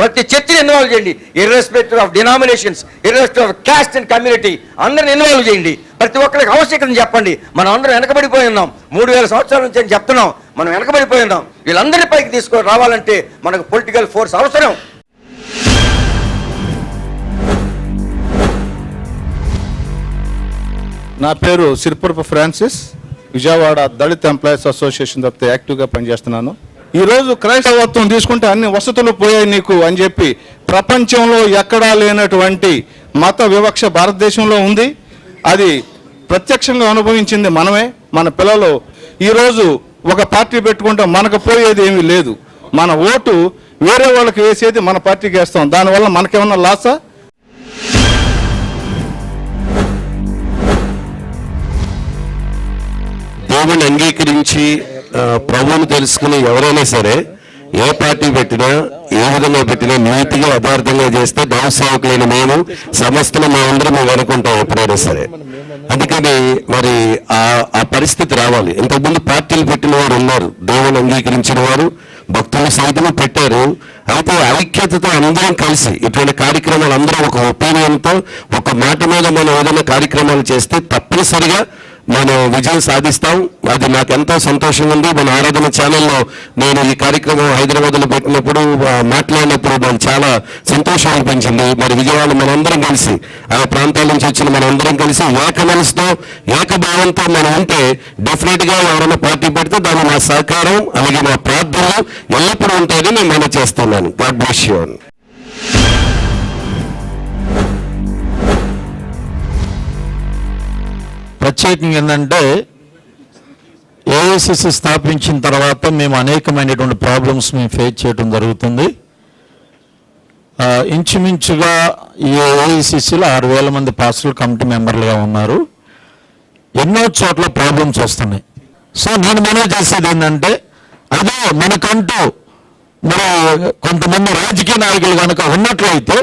ప్రతి చర్చిని ఇన్వాల్వ్ చేయండి, irrespective of denominations, irrespective of caste and community, అందరిని ఇన్వాల్వ్ చేయండి. ప్రతి ఒక్కరికి ఆవశ్యకతను చెప్పండి. మనం అందరం వెనకబడిపోయి ఉన్నాం, 3000 సంవత్సరాల నుంచి అని చెప్తున్నాం, మనం వెనకబడిపోయి ఉన్నాం. వీళ్ళందరి పైకి తీసుకొని రావాలంటే మనకు పొలిటికల్ ఫోర్స్ అవసరం. నా పేరు సిరిపురపు ఫ్రాన్సిస్, విజయవాడ దళిత ఎంప్లాయీస్ అసోసియేషన్ తప్పితే యాక్టివ్గా పనిచేస్తున్నాను. ఈరోజు క్రైస్తవత్వం తీసుకుంటే అన్ని వసతులు పోయాయి నీకు అని చెప్పి ప్రపంచంలో ఎక్కడా లేనటువంటి మత వివక్ష భారతదేశంలో ఉంది. అది ప్రత్యక్షంగా అనుభవించింది మనమే, మన పిల్లలు. ఈరోజు ఒక పార్టీ పెట్టుకుంటే మనకు పోయేది ఏమీ లేదు. మన ఓటు వేరే వాళ్ళకి వేసేది మన పార్టీకి వేస్తాం. దానివల్ల మనకేమన్నా లాసా? దేవుని అంగీకరించి ప్రభువుని తెలుసుకుని ఎవరైనా సరే ఏ పార్టీ పెట్టినా ఏ విధంగా పెట్టినా నీతిగా యథార్థంగా చేస్తే దైవ సేవకులైన మేము సమస్తను మేమందరం మేము అనుకుంటాం ఎప్పుడైనా సరే. అందుకని మరి ఆ పరిస్థితి రావాలి. ఇంతకుముందు పార్టీలు పెట్టిన వారు ఉన్నారు, దేవుని అంగీకరించిన వారు, భక్తులు సైతం పెట్టారు. అయితే ఐక్యతతో అందరం కలిసి ఇటువంటి కార్యక్రమాలు అందరం ఒక ఒపీనియన్తో ఒక మాట మీద మనం ఏదైనా కార్యక్రమాలు చేస్తే తప్పనిసరిగా మనం విజయం సాధిస్తాం. అది నాకు ఎంతో సంతోషంగా ఉంది. మన ఆరాధన ఛానల్లో నేను ఈ కార్యక్రమం హైదరాబాద్లో పెట్టినప్పుడు మాట్లాడినప్పుడు నాకు చాలా సంతోషం అనిపించింది. మరి విజయవాడ మనందరం కలిసి ఆ ప్రాంతాల నుంచి వచ్చిన మనందరం కలిసి ఏక మనసుతో ఏకభావంతో మనం ఉంటే డెఫినెట్గా ఎవరైనా పార్టీ పెడితే దాన్ని నా సహకారం అలాగే నా ప్రార్థనలు ఎల్లప్పుడూ ఉంటాయని నేను మనం చేస్తున్నాను. God bless you. ప్రత్యేకంగా ఏంటంటే ఏఐసిసి స్థాపించిన తర్వాత మేము అనేకమైనటువంటి ప్రాబ్లమ్స్ మేము ఫేస్ చేయడం జరుగుతుంది. ఇంచుమించుగా ఈ ఏఐసిసిలో 6,000 మంది పాస్టర్లు కమిటీ మెంబర్లుగా ఉన్నారు. ఎన్నో చోట్ల ప్రాబ్లమ్స్ వస్తున్నాయి. సో నేను మనవి చేసేది ఏంటంటే అదే మనకంటూ మరి కొంతమంది రాజకీయ నాయకులు కనుక ఉన్నట్లయితే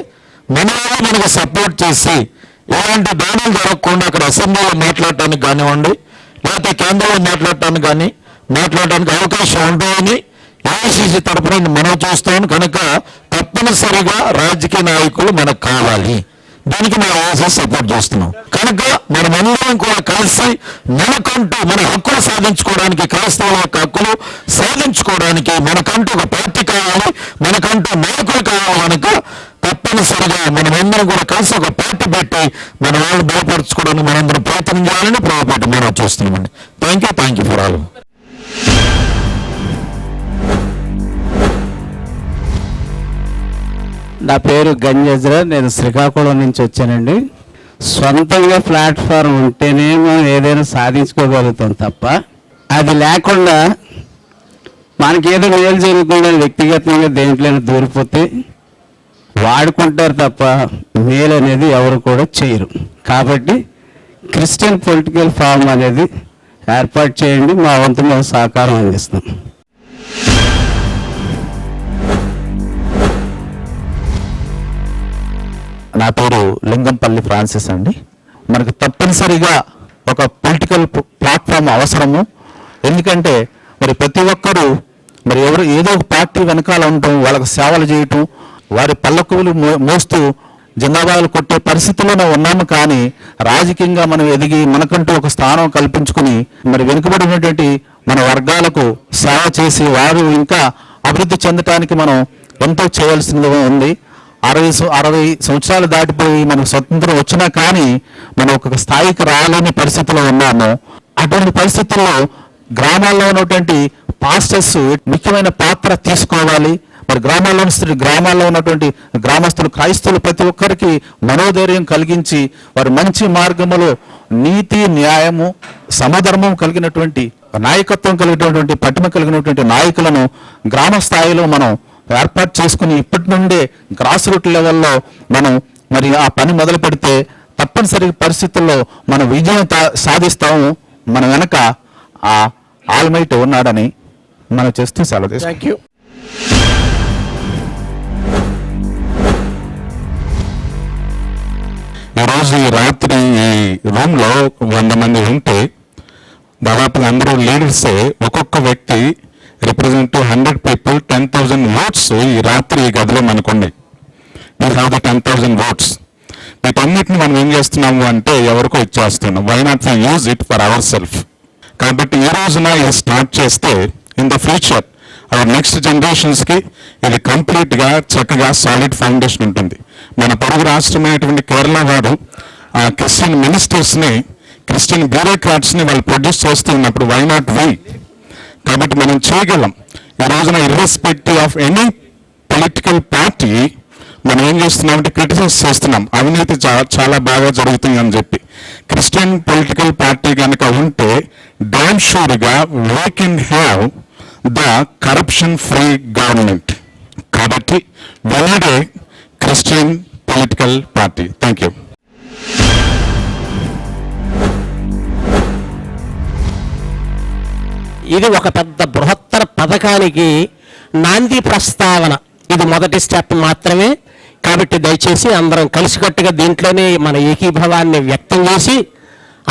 మన వాళ్ళు మనకు సపోర్ట్ చేసి ఎలాంటి దాడులు జరగకుండా అక్కడ అసెంబ్లీలో మాట్లాడటానికి కానివ్వండి, లేకపోతే కేంద్రంలో మాట్లాడటానికి అవకాశం ఉంటుందని ఏఐసిసి తరఫున మనం చూస్తాం. కనుక తప్పనిసరిగా రాజకీయ నాయకులు మనకు కావాలి. దీనికి మనం ఏఐసిసి సపోర్ట్ చేస్తున్నాం. కనుక మనమందరం కూడా కలిసి మనకంటూ మన హక్కులు సాధించుకోవడానికి, క్రైస్తవుల యొక్క హక్కులు సాధించుకోవడానికి మనకంటూ ఒక పార్టీ కావాలి, మనకంటూ నాయకులు కావాలి. కనుక తప్పనిసరిగా మనమందరం కూడా కలిసి ఒక పార్టీ పెట్టి మన వాళ్ళు బలపరచుకోవడానికి మనందరం ప్రయత్నం చేయాలని ప్రభుత్వం మనం చూస్తున్నామండి. Thank you for all. నా పేరు గంజజ్రా, నేను శ్రీకాకుళం నుంచి వచ్చానండి. సొంతంగా ప్లాట్ఫారం ఉంటేనే మనం ఏదైనా సాధించుకోగలుగుతాం తప్ప అది లేకుండా మనకేదో మేలు జరుగుతుందని వ్యక్తిగతంగా దేంట్లోనే దూరిపోతే వాడుకుంటారు తప్ప మేలు అనేది ఎవరు కూడా చేయరు. కాబట్టి క్రిస్టియన్ పొలిటికల్ ఫార్మ్ అనేది ఏర్పాటు చేయండి, మా వంతు మేము సహకారం అందిస్తాం. నా పేరు లింగంపల్లి ఫ్రాన్సిస్ అండి. మనకు తప్పనిసరిగా ఒక పొలిటికల్ ప్లాట్ఫామ్ అవసరము. ఎందుకంటే మరి ప్రతి ఒక్కరూ మరి ఏదో ఒక పార్టీ వెనకాల ఉండటం, వాళ్ళకు సేవలు చేయటం, వారి పల్లకులు మోస్తూ జిందాబాదులు కొట్టే పరిస్థితుల్లోనే ఉన్నాము. కానీ రాజకీయంగా మనం ఎదిగి మనకంటూ ఒక స్థానం కల్పించుకుని మరి వెనుకబడినటువంటి మన వర్గాలకు సేవ చేసి వారు ఇంకా అభివృద్ధి చెందటానికి మనం ఎంతో చేయాల్సింది ఉంది. 60 సంవత్సరాలు దాటిపోయి మనకు స్వతంత్రం వచ్చినా కానీ మనం ఒక స్థాయికి రాలేని పరిస్థితిలో ఉన్నాము. అటువంటి పరిస్థితుల్లో గ్రామాల్లో ఉన్నటువంటి పాస్టర్స్ ముఖ్యమైన పాత్ర తీసుకోవాలి. మరి గ్రామాల్లో ఉన్నటువంటి గ్రామస్తులు, క్రైస్తవులు ప్రతి ఒక్కరికి మనోధైర్యం కలిగించి వారి మంచి మార్గములో నీతి, న్యాయము, సమధర్మం కలిగినటువంటి నాయకత్వం కలిగినటువంటి పటిమ కలిగినటువంటి నాయకులను గ్రామ స్థాయిలో మనం ఏర్పాటు చేసుకుని ఇప్పటి నుండే గ్రాస్ రూట్ లెవెల్లో మనం మరి ఆ పని మొదలు పెడితే తప్పనిసరి పరిస్థితుల్లో మనం విజయం సాధిస్తాము. మన వెనక ఆ ఆల్మైట్ ఉన్నాడని మనం చేస్తూ సెలవు తీసుకుంటాం. Thank you. ఈరోజు ఈ రాత్రి ఈ రూమ్లో 100 మంది ఉంటే దాదాపుగా అందరూ లీడర్సే. ఒక్కొక్క వ్యక్తి రిప్రజెంట్ 100 పీపుల్, 10,000 ఓట్స్ ఈ రాత్రి ఈ గదిలో మనకుంది. We have the 10,000 votes. వీటన్నిటిని మనం ఏం చేస్తున్నాము అంటే ఎవరికో ఇచ్చేస్తున్నాం. Why not we use it for our self. కాబట్టి ఈ రోజున ఇది స్టార్ట్ చేస్తే in the future our next జనరేషన్స్కి ఇది కంప్లీట్గా చక్కగా సాలిడ్ ఫౌండేషన్ ఉంటుంది. మన పొరుగు రాష్ట్రమైనటువంటి కేరళ వారు ఆ క్రిస్టియన్ మినిస్టర్స్ని, క్రిస్టియన్ బ్యూరోక్రాట్స్ని వాళ్ళు ప్రొడ్యూస్ చేస్తున్నప్పుడు వై నాట్ వీ? కాబట్టి మనం చేయగలం. ఈ రోజున irrespective of any political party మనం ఏం చేస్తున్నామంటే క్రిటిసైజ్ చేస్తున్నాం. అవినీతి చాలా బాగా జరుగుతుంది అని చెప్పి. క్రిస్టియన్ పొలిటికల్ పార్టీ కనుక ఉంటే డామ్ షూర్గా we can have the corruption free government. కాబట్టి we need a Christian political party. Thank you. ఇది ఒక పెద్ద బృహత్తర పథకానికి నాంది ప్రస్తావన. ఇది మొదటి స్టెప్ మాత్రమే. కాబట్టి దయచేసి అందరం కలిసికట్టుగా దీంట్లోనే మన ఏకీభావాన్ని వ్యక్తం చేసి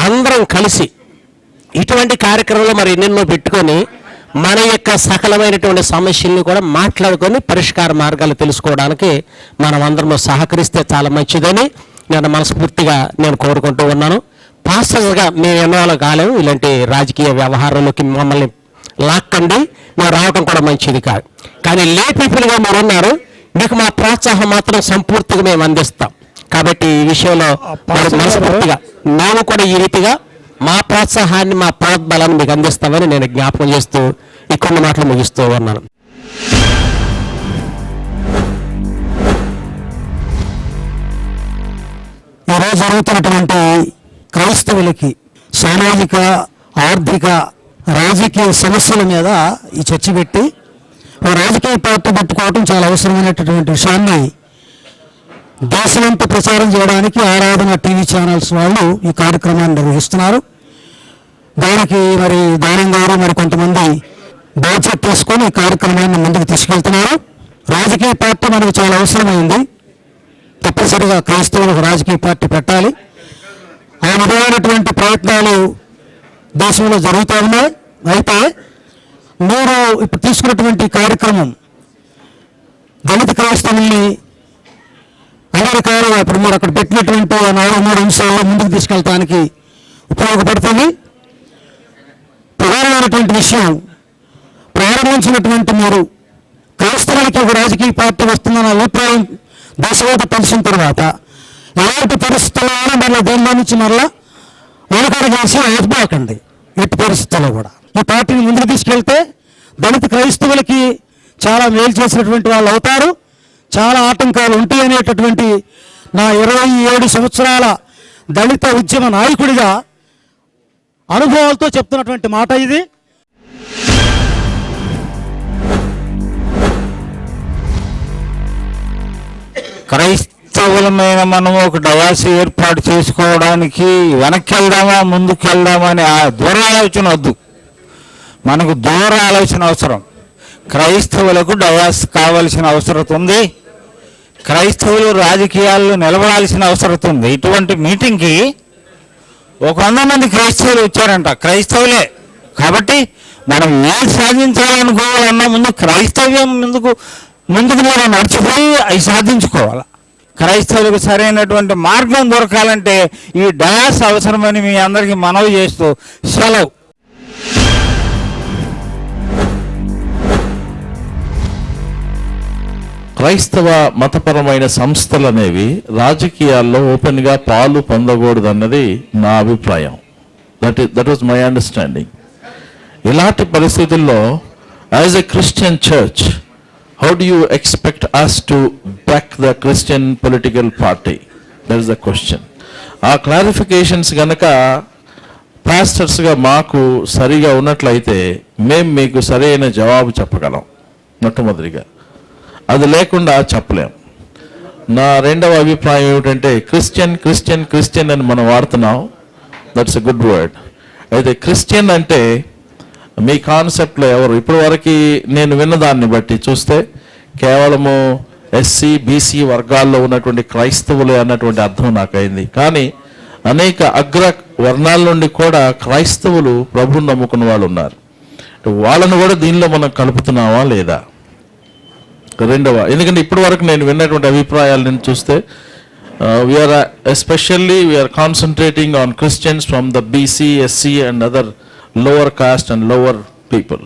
అందరం కలిసి ఇటువంటి కార్యక్రమంలో మరి ఎన్నెన్నో పెట్టుకొని మన యొక్క సకలమైనటువంటి సమస్యల్ని కూడా మాట్లాడుకొని పరిష్కార మార్గాలు తెలుసుకోవడానికి మనం అందరం సహకరిస్తే చాలా మంచిదని నేను మనస్ఫూర్తిగా కోరుకుంటూ ఉన్నాను. పాస్టర్స్గా మేము ఇన్వాల్వ్ కాలేము. ఇలాంటి రాజకీయ వ్యవహారంలోకి మమ్మల్ని లాక్కండి, మేము రావడం కూడా మంచిది కాదు. కానీ లే పీపుల్గా మీరు ఉన్నారు, మీకు మా ప్రోత్సాహం మాత్రం సంపూర్తిగా మేము అందిస్తాం. కాబట్టి ఈ విషయంలో మనస్ఫూర్తిగా మేము కూడా ఈ రీతిగా మా ప్రోత్సాహాన్ని, మా ప్రోద్బలాన్ని మీకు అందిస్తామని నేను జ్ఞాపకం చేస్తూ ఈ కొన్ని మాటలు ముగిస్తూ ఉన్నాను. ఈరోజు జరుగుతున్నటువంటి క్రైస్తవులకి సామాజిక, ఆర్థిక, రాజకీయ సమస్యల మీద ఈ చర్చ పెట్టి ఒక రాజకీయ పార్టీ పెట్టుకోవడం చాలా అవసరమైనటువంటి విషయాన్ని దేశమంతా ప్రచారం చేయడానికి ఆరాధన టీవీ ఛానల్స్ వాళ్ళు ఈ కార్యక్రమాన్ని నిర్వహిస్తున్నారు. దానికి మరి దానం గారు మరి కొంతమంది బాధ్యత తీసుకొని ఈ కార్యక్రమాన్ని ముందుకు తీసుకెళ్తున్నారు. రాజకీయ పార్టీ మనకు చాలా అవసరమైంది. తప్పనిసరిగా క్రైస్తవులకు రాజకీయ పార్టీ పెట్టాలి. ఆ విధమైనటువంటి ప్రయత్నాలు దేశంలో జరుగుతూ ఉన్నాయి. అయితే మీరు ఇప్పుడు తీసుకున్నటువంటి కార్యక్రమం దళిత క్రైస్తవుల్ని అన్ని రకాలుగా ఇప్పుడు మీరు అక్కడ పెట్టినటువంటి 4 అంశాల్లో ముందుకు తీసుకెళ్ళడానికి ఉపయోగపడుతుంది. ప్రధానమైనటువంటి విషయం, ప్రారంభించినటువంటి మీరు క్రైస్తవులకి ఒక రాజకీయ పార్టీ వస్తుందన్న అభిప్రాయం దేశంలో తెలిసిన తర్వాత ఎలాంటి పరిస్థితుల్లో మళ్ళీ దేనిలో నుంచి మళ్ళా వెనుకడు చేసి ఆత్మకండి. ఎట్టి పరిస్థితుల్లో కూడా ఈ పార్టీని ముందుకు తీసుకెళ్తే దళిత క్రైస్తవులకి చాలా మేలు చేసినటువంటి వాళ్ళు అవుతారు. చాలా ఆటంకాలు ఉంటాయి అనేటటువంటి నా 27 సంవత్సరాల దళిత ఉద్యమ నాయకుడిగా అనుభవాలతో చెప్తున్నటువంటి మాట ఇది. క్రైస్తవులమైన మనం ఒక డయాసి ఏర్పాటు చేసుకోవడానికి వెనక్కి వెళ్దామా ముందుకు వెళ్దామా అని ఆ దూర ఆలోచన వద్దు. మనకు దూర ఆలోచన అవసరం. క్రైస్తవులకు డయాస్ కావాల్సిన అవసరం ఉంది. క్రైస్తవులు రాజకీయాల్లో నిలబడాల్సిన అవసరం ఉంది. ఇటువంటి మీటింగ్కి 100 మంది క్రైస్తవులు వచ్చారంట, క్రైస్తవులే. కాబట్టి మనం ఏం సాధించాలనుకోవాలన్నా ముందు క్రైస్తవ్యం ముందుకు మనం నడిచిపోయి అవి సాధించుకోవాలి. క్రైస్తవులకు సరైనటువంటి మార్గం దొరకాలంటే ఈ డయాస్ అవసరమని మీ అందరికీ మనవి చేస్తూ సెలవు. క్రైస్తవ మతపరమైన సంస్థలు అనేవి రాజకీయాల్లో ఓపెన్గా పాలు పొందకూడదన్నది నా అభిప్రాయం. That was my understanding. ఇలాంటి పరిస్థితుల్లో as a Christian church, how do you expect us to back the Christian political party? That is the question. ఆ క్లారిఫికేషన్స్ గనక పాస్టర్స్గా మాకు సరిగా ఉన్నట్లయితే మేము మీకు సరైన జవాబు చెప్పగలం. మొట్టమొదటిగా అది లేకుండా చెప్పలేం. నా రెండవ అభిప్రాయం ఏమిటంటే క్రిస్టియన్ అని మనం వాడుతున్నాం. That's a good word. అయితే క్రిస్టియన్ అంటే మీ కాన్సెప్ట్లో ఎవరు ఇప్పటి వరకు నేను విన్నదాన్ని బట్టి చూస్తే కేవలము ఎస్సీ బీసీ వర్గాల్లో ఉన్నటువంటి క్రైస్తవులే అన్నటువంటి అర్థం నాకైంది. కానీ అనేక అగ్ర వర్ణాల నుండి కూడా క్రైస్తవులు ప్రభువుని నమ్ముకున్న వాళ్ళు ఉన్నారు. వాళ్ళను కూడా దీనిలో మనం కలుపుతున్నావా లేదా? రెండవ, ఎందుకంటే ఇప్పటి వరకు నేను విన్నటువంటి అభిప్రాయాలు నేను చూస్తే we are concentrating on Christians from the BC, SC and other lower caste and lower people.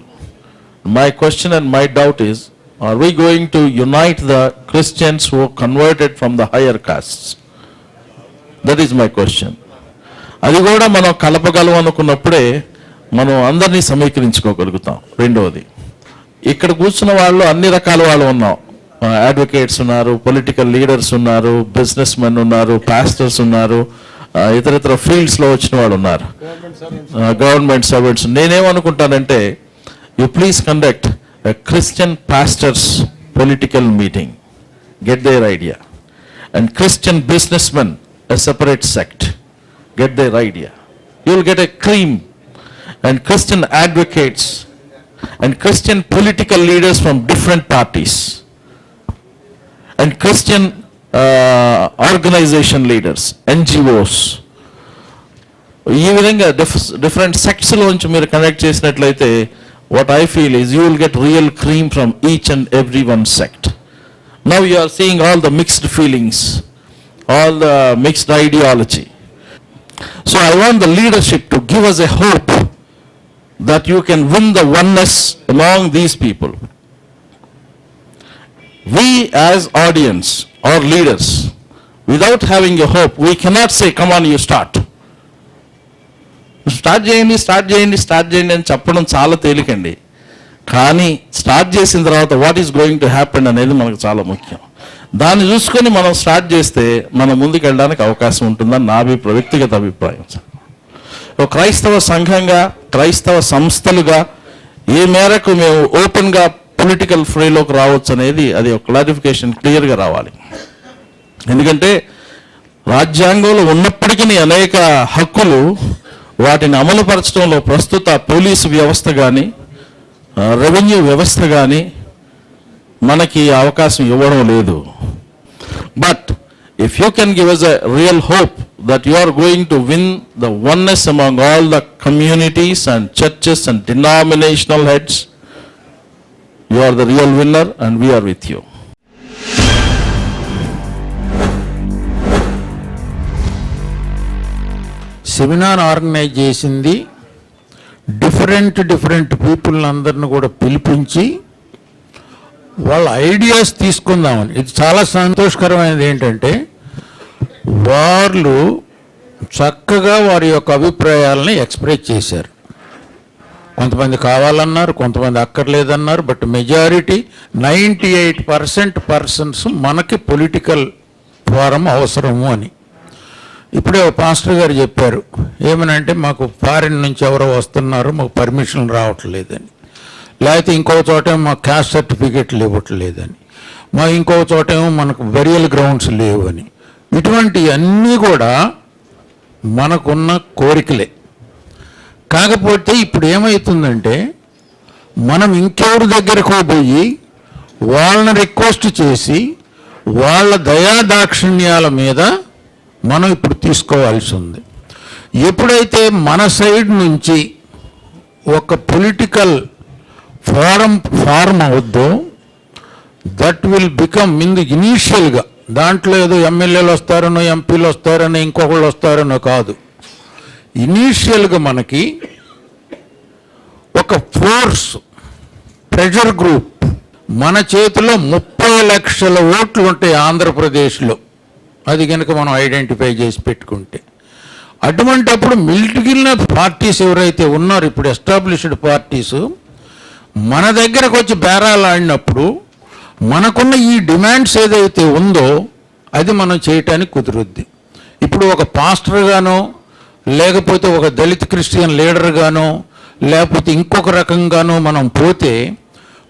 My question and my doubt is, are we going to unite the Christians who converted from the higher castes? That is my question. అది కూడా మనం కలపగలం అనుకున్నప్పుడే మనం అందరినీ సమీకరించుకోగలుగుతాం. రెండవది, ఇక్కడ కూర్చున్న వాళ్ళు అన్ని రకాల వాళ్ళు ఉన్నాం. అడ్వకేట్స్ ఉన్నారు, పొలిటికల్ లీడర్స్ ఉన్నారు, బిజినెస్ మెన్ ఉన్నారు, పాస్టర్స్ ఉన్నారు, ఇతర ఫీల్డ్స్లో వచ్చిన వాళ్ళు ఉన్నారు, గవర్నమెంట్ సర్వెంట్స్. నేనేమనుకుంటానంటే you please conduct a Christian pastors political meeting, get their idea, and Christian business men a separate sect, get their idea. You will get a cream, and Christian advocates and Christian political leaders from different parties, and Christian organization leaders, NGOs. ఈ విధంగా different సెక్ట్స్లోంచి మీరు connect చేసినట్లయితే what I feel is you will get real cream from each and every one sect. Now you are seeing all the mixed feelings, all the mixed ideology. So I want the leadership to give us a hope that you can win the oneness among these people. We as audience or leaders, without having a hope, we cannot say, come on, you start. Start చేయండి అని చెప్పడం చాలా తేలికండి. కానీ start చేసిన తర్వాత what is going to happen అనేది మనకు చాలా ముఖ్యం. దాన్ని చూసుకొని మనం స్టార్ట్ చేస్తే మనం ముందుకు వెళ్ళడానికి అవకాశం ఉంటుందని నా వ్యక్తిగత అభిప్రాయం. ఒక క్రైస్తవ సంఘంగా, క్రైస్తవ సంస్థలుగా ఏ మేరకు మేము ఓపెన్గా పొలిటికల్ ఫ్రేలోకి రావచ్చు అనేది అది ఒక క్లారిఫికేషన్ క్లియర్గా రావాలి. ఎందుకంటే రాజ్యాంగంలో ఉన్నప్పటికీ అనేక హక్కులు వాటిని అమలుపరచడంలో ప్రస్తుత పోలీసు వ్యవస్థ కానీ రెవెన్యూ వ్యవస్థ కానీ మనకి అవకాశం ఇవ్వడం లేదు. But if you can give us a real hope that you are going to win the oneness among all the communities and churches and denominational heads, you are the real winner and we are with you. Seminar organise చేసింది different people అందరిని కూడా పిలిపించి వాళ్ళ ideas తీసుకుందామని. ఇది చాలా సంతోషకరమైనది ఏంటంటే వాళ్ళు చక్కగా వారి యొక్క అభిప్రాయాలని ఎక్స్ప్రెస్ చేశారు. కొంతమంది కావాలన్నారు, కొంతమంది అక్కర్లేదన్నారు. బట్ మెజారిటీ 98% పర్సన్స్ మనకి పొలిటికల్ ఫోరం అవసరము అని. ఇప్పుడే పాస్టర్ గారు చెప్పారు ఏమనంటే, మాకు ఫారిన్ నుంచి ఎవరో వస్తున్నారు, మాకు పర్మిషన్ రావట్లేదని, లేకపోతే ఇంకో చోటేమో మాకు క్యాస్ట్ సర్టిఫికేట్లు ఇవ్వట్లేదని, మా ఇంకో చోటేమో మనకు బరియల్ గ్రౌండ్స్ లేవు అని. ఇటువంటి అన్నీ కూడా మనకున్న కోరికలే. కాకపోతే ఇప్పుడు ఏమవుతుందంటే, మనం ఇంకెవరి దగ్గరకు పోయి వాళ్ళని రిక్వెస్ట్ చేసి వాళ్ళ దయాదాక్షిణ్యాల మీద మనం ఇప్పుడు తీసుకోవాల్సి ఉంది. ఎప్పుడైతే మన సైడ్ నుంచి ఒక పొలిటికల్ ఫార్మ్ అవుద్దో, దట్ విల్ బికమ్ ఇనీషియల్గా దాంట్లో ఏదో ఎమ్మెల్యేలు వస్తారనో, ఎంపీలు వస్తారనో, ఇంకొకళ్ళు వస్తారనో కాదు. ఇనీషియల్గా మనకి ఒక ఫోర్స్, ప్రెషర్ గ్రూప్, మన చేతిలో 30 లక్షల ఓట్లు ఉంటాయి ఆంధ్రప్రదేశ్లో. అది కనుక మనం ఐడెంటిఫై చేసి పెట్టుకుంటే, అటువంటిప్పుడు మిలిగిన పార్టీస్ ఎవరైతే ఉన్నారో, ఇప్పుడు ఎస్టాబ్లిష్డ్ పార్టీస్ మన దగ్గరకు వచ్చి బేరాలు ఆడినప్పుడు మనకున్న ఈ డిమాండ్స్ ఏదైతే ఉందో అది మనం చేయటానికి కుదురుద్ది. ఇప్పుడు ఒక పాస్టర్ గానో, లేకపోతే ఒక దళిత క్రిస్టియన్ లీడర్ గానో, లేకపోతే ఇంకొక రకంగానో మనం పోతే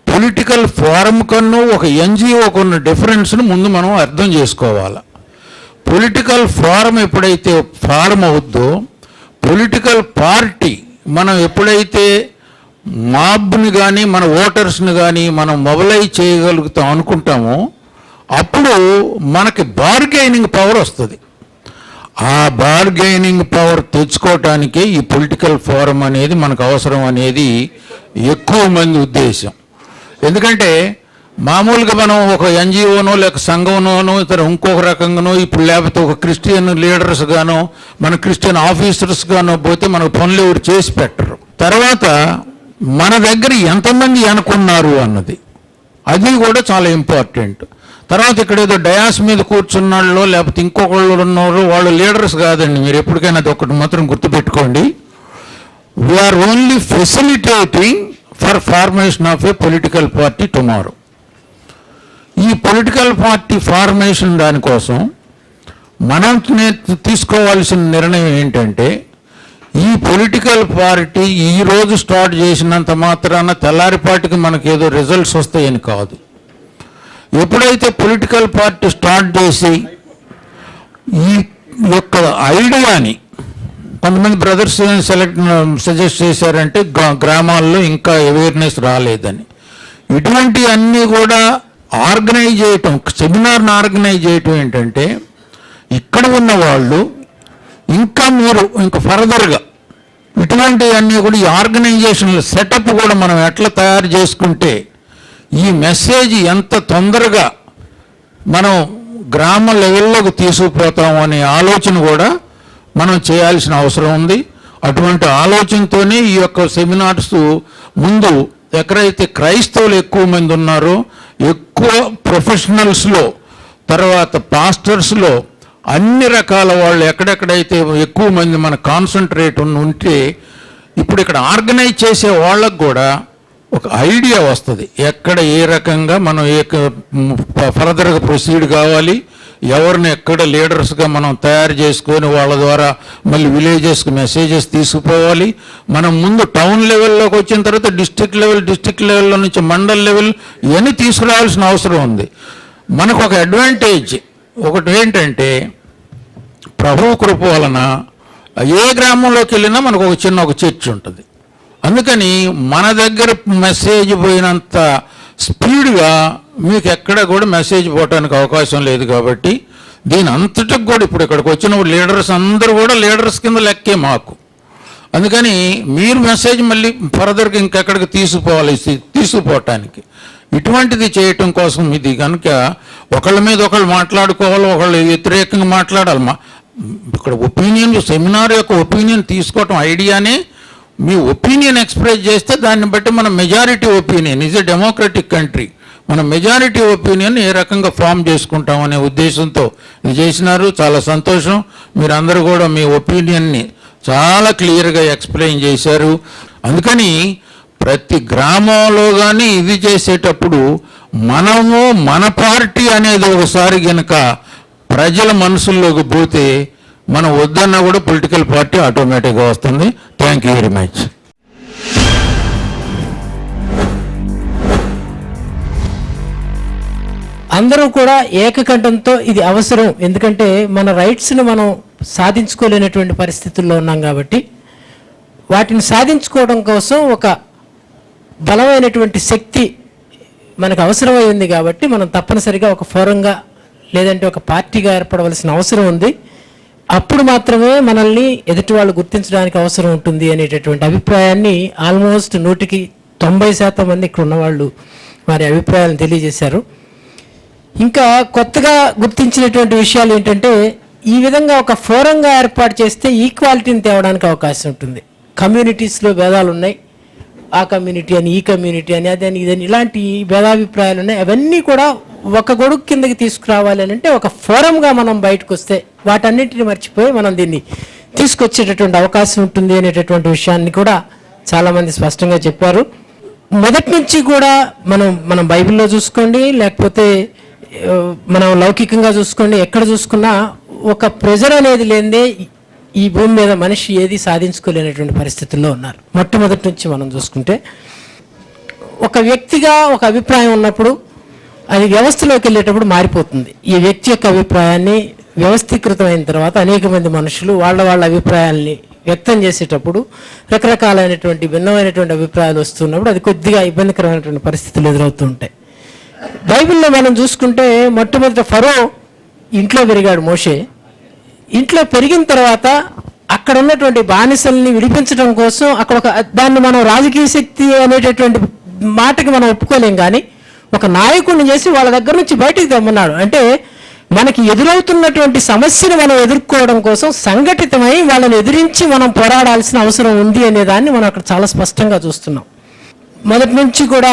పొలిటికల్ ఫోరం కన్నా ఒక ఎన్జిఓకు ఉన్న డిఫరెన్స్ను ముందు మనం అర్థం చేసుకోవాలి. పొలిటికల్ ఫోరం ఎప్పుడైతే ఫార్మ్ అవుద్దో, పొలిటికల్ పార్టీ మనం ఎప్పుడైతే మాబ్ని కానీ మన ఓటర్స్ని కానీ మనం మొబిలైజ్ చేయగలుగుతాం అనుకుంటామో, అప్పుడు మనకి బార్గెయినింగ్ పవర్ వస్తుంది. ఆ బార్గెయినింగ్ పవర్ తెచ్చుకోవటానికే ఈ పొలిటికల్ ఫోరం అనేది మనకు అవసరం అనేది ఎక్కువ మంది ఉద్దేశం. ఎందుకంటే మామూలుగా మనం ఒక ఎన్జిఓనో లేక సంఘంలోనో ఇతర ఇంకొక రకంగానో, ఇప్పుడు లేకపోతే ఒక క్రిస్టియన్ లీడర్స్ గానో, మన క్రిస్టియన్ ఆఫీసర్స్ గానో పోతే మనకు పనులు ఎవరు చేసి పెట్టరు. తర్వాత మన దగ్గర ఎంతమంది అనుకున్నారు అన్నది, అది కూడా చాలా ఇంపార్టెంట్. తర్వాత ఇక్కడ ఏదో డయాస్ మీద కూర్చున్నాళ్ళో లేకపోతే ఇంకొకళ్ళు ఉన్నారో వాళ్ళు లీడర్స్ కాదండి. మీరు ఎప్పటికైనా అది ఒకటి మాత్రం గుర్తుపెట్టుకోండి. We are only facilitating for formation of a political party tomorrow. ఈ పొలిటికల్ పార్టీ ఫార్మేషన్ దానికోసం మనం తీసుకోవాల్సిన నిర్ణయం ఏంటంటే, ఈ పొలిటికల్ పార్టీ ఈరోజు స్టార్ట్ చేసినంత మాత్రాన తెల్లారిపాటికి మనకి ఏదో రిజల్ట్స్ వస్తాయని కాదు. ఎప్పుడైతే పొలిటికల్ పార్టీ స్టార్ట్ చేసి ఈ యొక్క ఐడియాని కొంతమంది బ్రదర్స్ సజెస్ట్ చేశారంటే గ్రామాల్లో ఇంకా అవేర్నెస్ రాలేదని, ఇటువంటి అన్నీ కూడా ఆర్గనైజ్ చేయటం, సెమినార్ని ఆర్గనైజ్ చేయటం ఏంటంటే, ఇక్కడ ఉన్న వాళ్ళు ఇంకా మీరు ఇంకా ఫర్దర్గా ఇటువంటివన్నీ కూడా ఈ ఆర్గనైజేషన్ సెటప్ కూడా మనం ఎట్లా తయారు చేసుకుంటే ఈ మెసేజ్ ఎంత తొందరగా మనం గ్రామ లెవెల్లోకి తీసుకుపోతాం అనే ఆలోచన కూడా మనం చేయాల్సిన అవసరం ఉంది. అటువంటి ఆలోచనతోనే ఈ యొక్క సెమినార్స్ ముందు ఎక్కడైతే క్రైస్తవులు ఎక్కువ మంది ఉన్నారో, ఎక్కువ ప్రొఫెషనల్స్లో, తర్వాత పాస్టర్స్లో, అన్ని రకాల వాళ్ళు ఎక్కడెక్కడైతే ఎక్కువ మంది మన కాన్సన్ట్రేట్ ఉంటే ఇప్పుడు ఇక్కడ ఆర్గనైజ్ చేసే వాళ్ళకు కూడా ఒక ఐడియా వస్తుంది, ఎక్కడ ఏ రకంగా మనం ఫర్దర్గా ప్రొసీడ్ కావాలి, ఎవరిని ఎక్కడ లీడర్స్గా మనం తయారు చేసుకొని వాళ్ళ ద్వారా మళ్ళీ విలేజెస్కి మెసేజెస్ తీసుకుపోవాలి. మనం ముందు టౌన్ లెవెల్లోకి వచ్చిన తర్వాత డిస్ట్రిక్ట్ లెవెల్లో నుంచి మండల్ లెవెల్ ఇవన్నీ తీసుకురావాల్సిన అవసరం ఉంది. మనకు ఒక అడ్వాంటేజ్ ఒకటి ఏంటంటే, ప్రభు కృప వలన ఏ గ్రామంలోకి వెళ్ళినా మనకు ఒక చర్చ్ ఉంటుంది. అందుకని మన దగ్గర మెసేజ్ పోయినంత స్పీడ్గా మీకు ఎక్కడ కూడా మెసేజ్ పోవడానికి అవకాశం లేదు. కాబట్టి దీని అంతటికి కూడా ఇప్పుడు ఇక్కడికి వచ్చిన లీడర్స్ అందరూ కూడా లీడర్స్ కింద లెక్కే మాకు. అందుకని మీరు మెసేజ్ మళ్ళీ ఫర్దర్గా ఇంకెక్కడికి తీసుకుపోవటానికి ఇటువంటిది చేయటం కోసం ఇది కనుక ఒకళ్ళ మీద ఒకళ్ళు మాట్లాడుకోవాలి, ఒకళ్ళు వ్యతిరేకంగా మాట్లాడాలి. ఇక్కడ ఒపీనియన్, సెమినార్ యొక్క ఒపీనియన్ తీసుకోవటం ఐడియానే. మీ ఒపీనియన్ ఎక్స్ప్రెస్ చేస్తే దాన్ని బట్టి మన majority opinion is a democratic country, మన మెజారిటీ ఒపీనియన్ ఏ రకంగా ఫామ్ చేసుకుంటాం అనే ఉద్దేశంతో ఇది చేసినారు. చాలా సంతోషం. మీరందరూ కూడా మీ ఒపీనియన్ని చాలా క్లియర్గా ఎక్స్ప్లెయిన్ చేశారు. అందుకని ప్రతి గ్రామంలో కానీ ఇది చేసేటప్పుడు మనము మన పార్టీ అనేది ఒకసారి కనుక ప్రజల మనసుల్లోకి పోతే మనం వద్దన్నా కూడా పొలిటికల్ పార్టీ ఆటోమేటిక్గా వస్తుంది. Thank you very much. అందరూ కూడా ఏకకంఠంతో ఇది అవసరం, ఎందుకంటే మన రైట్స్ని మనం సాధించుకోలేనటువంటి పరిస్థితుల్లో ఉన్నాం కాబట్టి వాటిని సాధించుకోవడం కోసం ఒక బలమైనటువంటి శక్తి మనకు అవసరమైంది. కాబట్టి మనం తప్పనిసరిగా ఒక ఫోరంగా లేదంటే ఒక పార్టీగా ఏర్పడవలసిన అవసరం ఉంది. అప్పుడు మాత్రమే మనల్ని ఎదుటి వాళ్ళు గుర్తించడానికి అవసరం ఉంటుంది అనేటటువంటి అభిప్రాయాన్ని ఆల్మోస్ట్ 90% మంది ఇక్కడ ఉన్నవాళ్ళు వారి అభిప్రాయాలను తెలియజేశారు. ఇంకా కొత్తగా గుర్తించినటువంటి విషయాలు ఏంటంటే, ఈ విధంగా ఒక ఫోరంగా ఏర్పాటు చేస్తే ఈక్వాలిటీని తేవడానికి అవకాశం ఉంటుంది. కమ్యూనిటీస్లో భేదాలు ఉన్నాయి, ఆ కమ్యూనిటీ అని, ఈ కమ్యూనిటీ అని, అదని ఇదని, ఇలాంటి భేదాభిప్రాయాలు ఉన్నాయి. అవన్నీ కూడా ఒక గొడుగు కిందకి తీసుకురావాలి అని అంటే ఒక ఫోరంగా మనం బయటకు వస్తే వాటన్నిటిని మర్చిపోయి మనం దీన్ని తీసుకొచ్చేటటువంటి అవకాశం ఉంటుంది అనేటటువంటి విషయాన్ని కూడా చాలామంది స్పష్టంగా చెప్పారు. మొదటి నుంచి కూడా మనం బైబిల్లో చూసుకోండి, లేకపోతే మనం లౌకికంగా చూసుకోండి, ఎక్కడ చూసుకున్నా ఒక ప్రెజర్ అనేది లేదే ఈ భూమి మీద మనిషి ఏది సాధించుకోలేనటువంటి పరిస్థితుల్లో ఉన్నారు. మొట్టమొదటి నుంచి మనం చూసుకుంటే ఒక వ్యక్తిగా ఒక అభిప్రాయం ఉన్నప్పుడు అది వ్యవస్థలోకి వెళ్ళేటప్పుడు మారిపోతుంది. ఈ వ్యక్తి యొక్క అభిప్రాయాన్ని వ్యవస్థీకృతమైన తర్వాత అనేక మంది మనుషులు వాళ్ళ అభిప్రాయాల్ని వ్యక్తం చేసేటప్పుడు రకరకాలైనటువంటి భిన్నమైనటువంటి అభిప్రాయాలు వస్తున్నప్పుడు అది కొద్దిగా ఇబ్బందికరమైనటువంటి పరిస్థితులు ఎదురవుతూ ఉంటాయి. బైబిల్లో మనం చూసుకుంటే మొట్టమొదట ఫరో ఇంట్లో పెరిగాడు మోషే. ఇంట్లో పెరిగిన తర్వాత అక్కడ ఉన్నటువంటి బానిసల్ని విడిపించడం కోసం అక్కడ దాన్ని మనం రాజకీయ శక్తి అనేటటువంటి మాటకి మనం ఒప్పుకోలేం, కానీ ఒక నాయకుడిని చేసి వాళ్ళ దగ్గర నుంచి బయటికి తెమ్మన్నాడు. అంటే మనకి ఎదురవుతున్నటువంటి సమస్యను మనం ఎదుర్కోవడం కోసం సంఘటితమై వాళ్ళని ఎదిరించి మనం పోరాడాల్సిన అవసరం ఉంది అనే దాన్ని మనం అక్కడ చాలా స్పష్టంగా చూస్తున్నాం. మొదటి నుంచి కూడా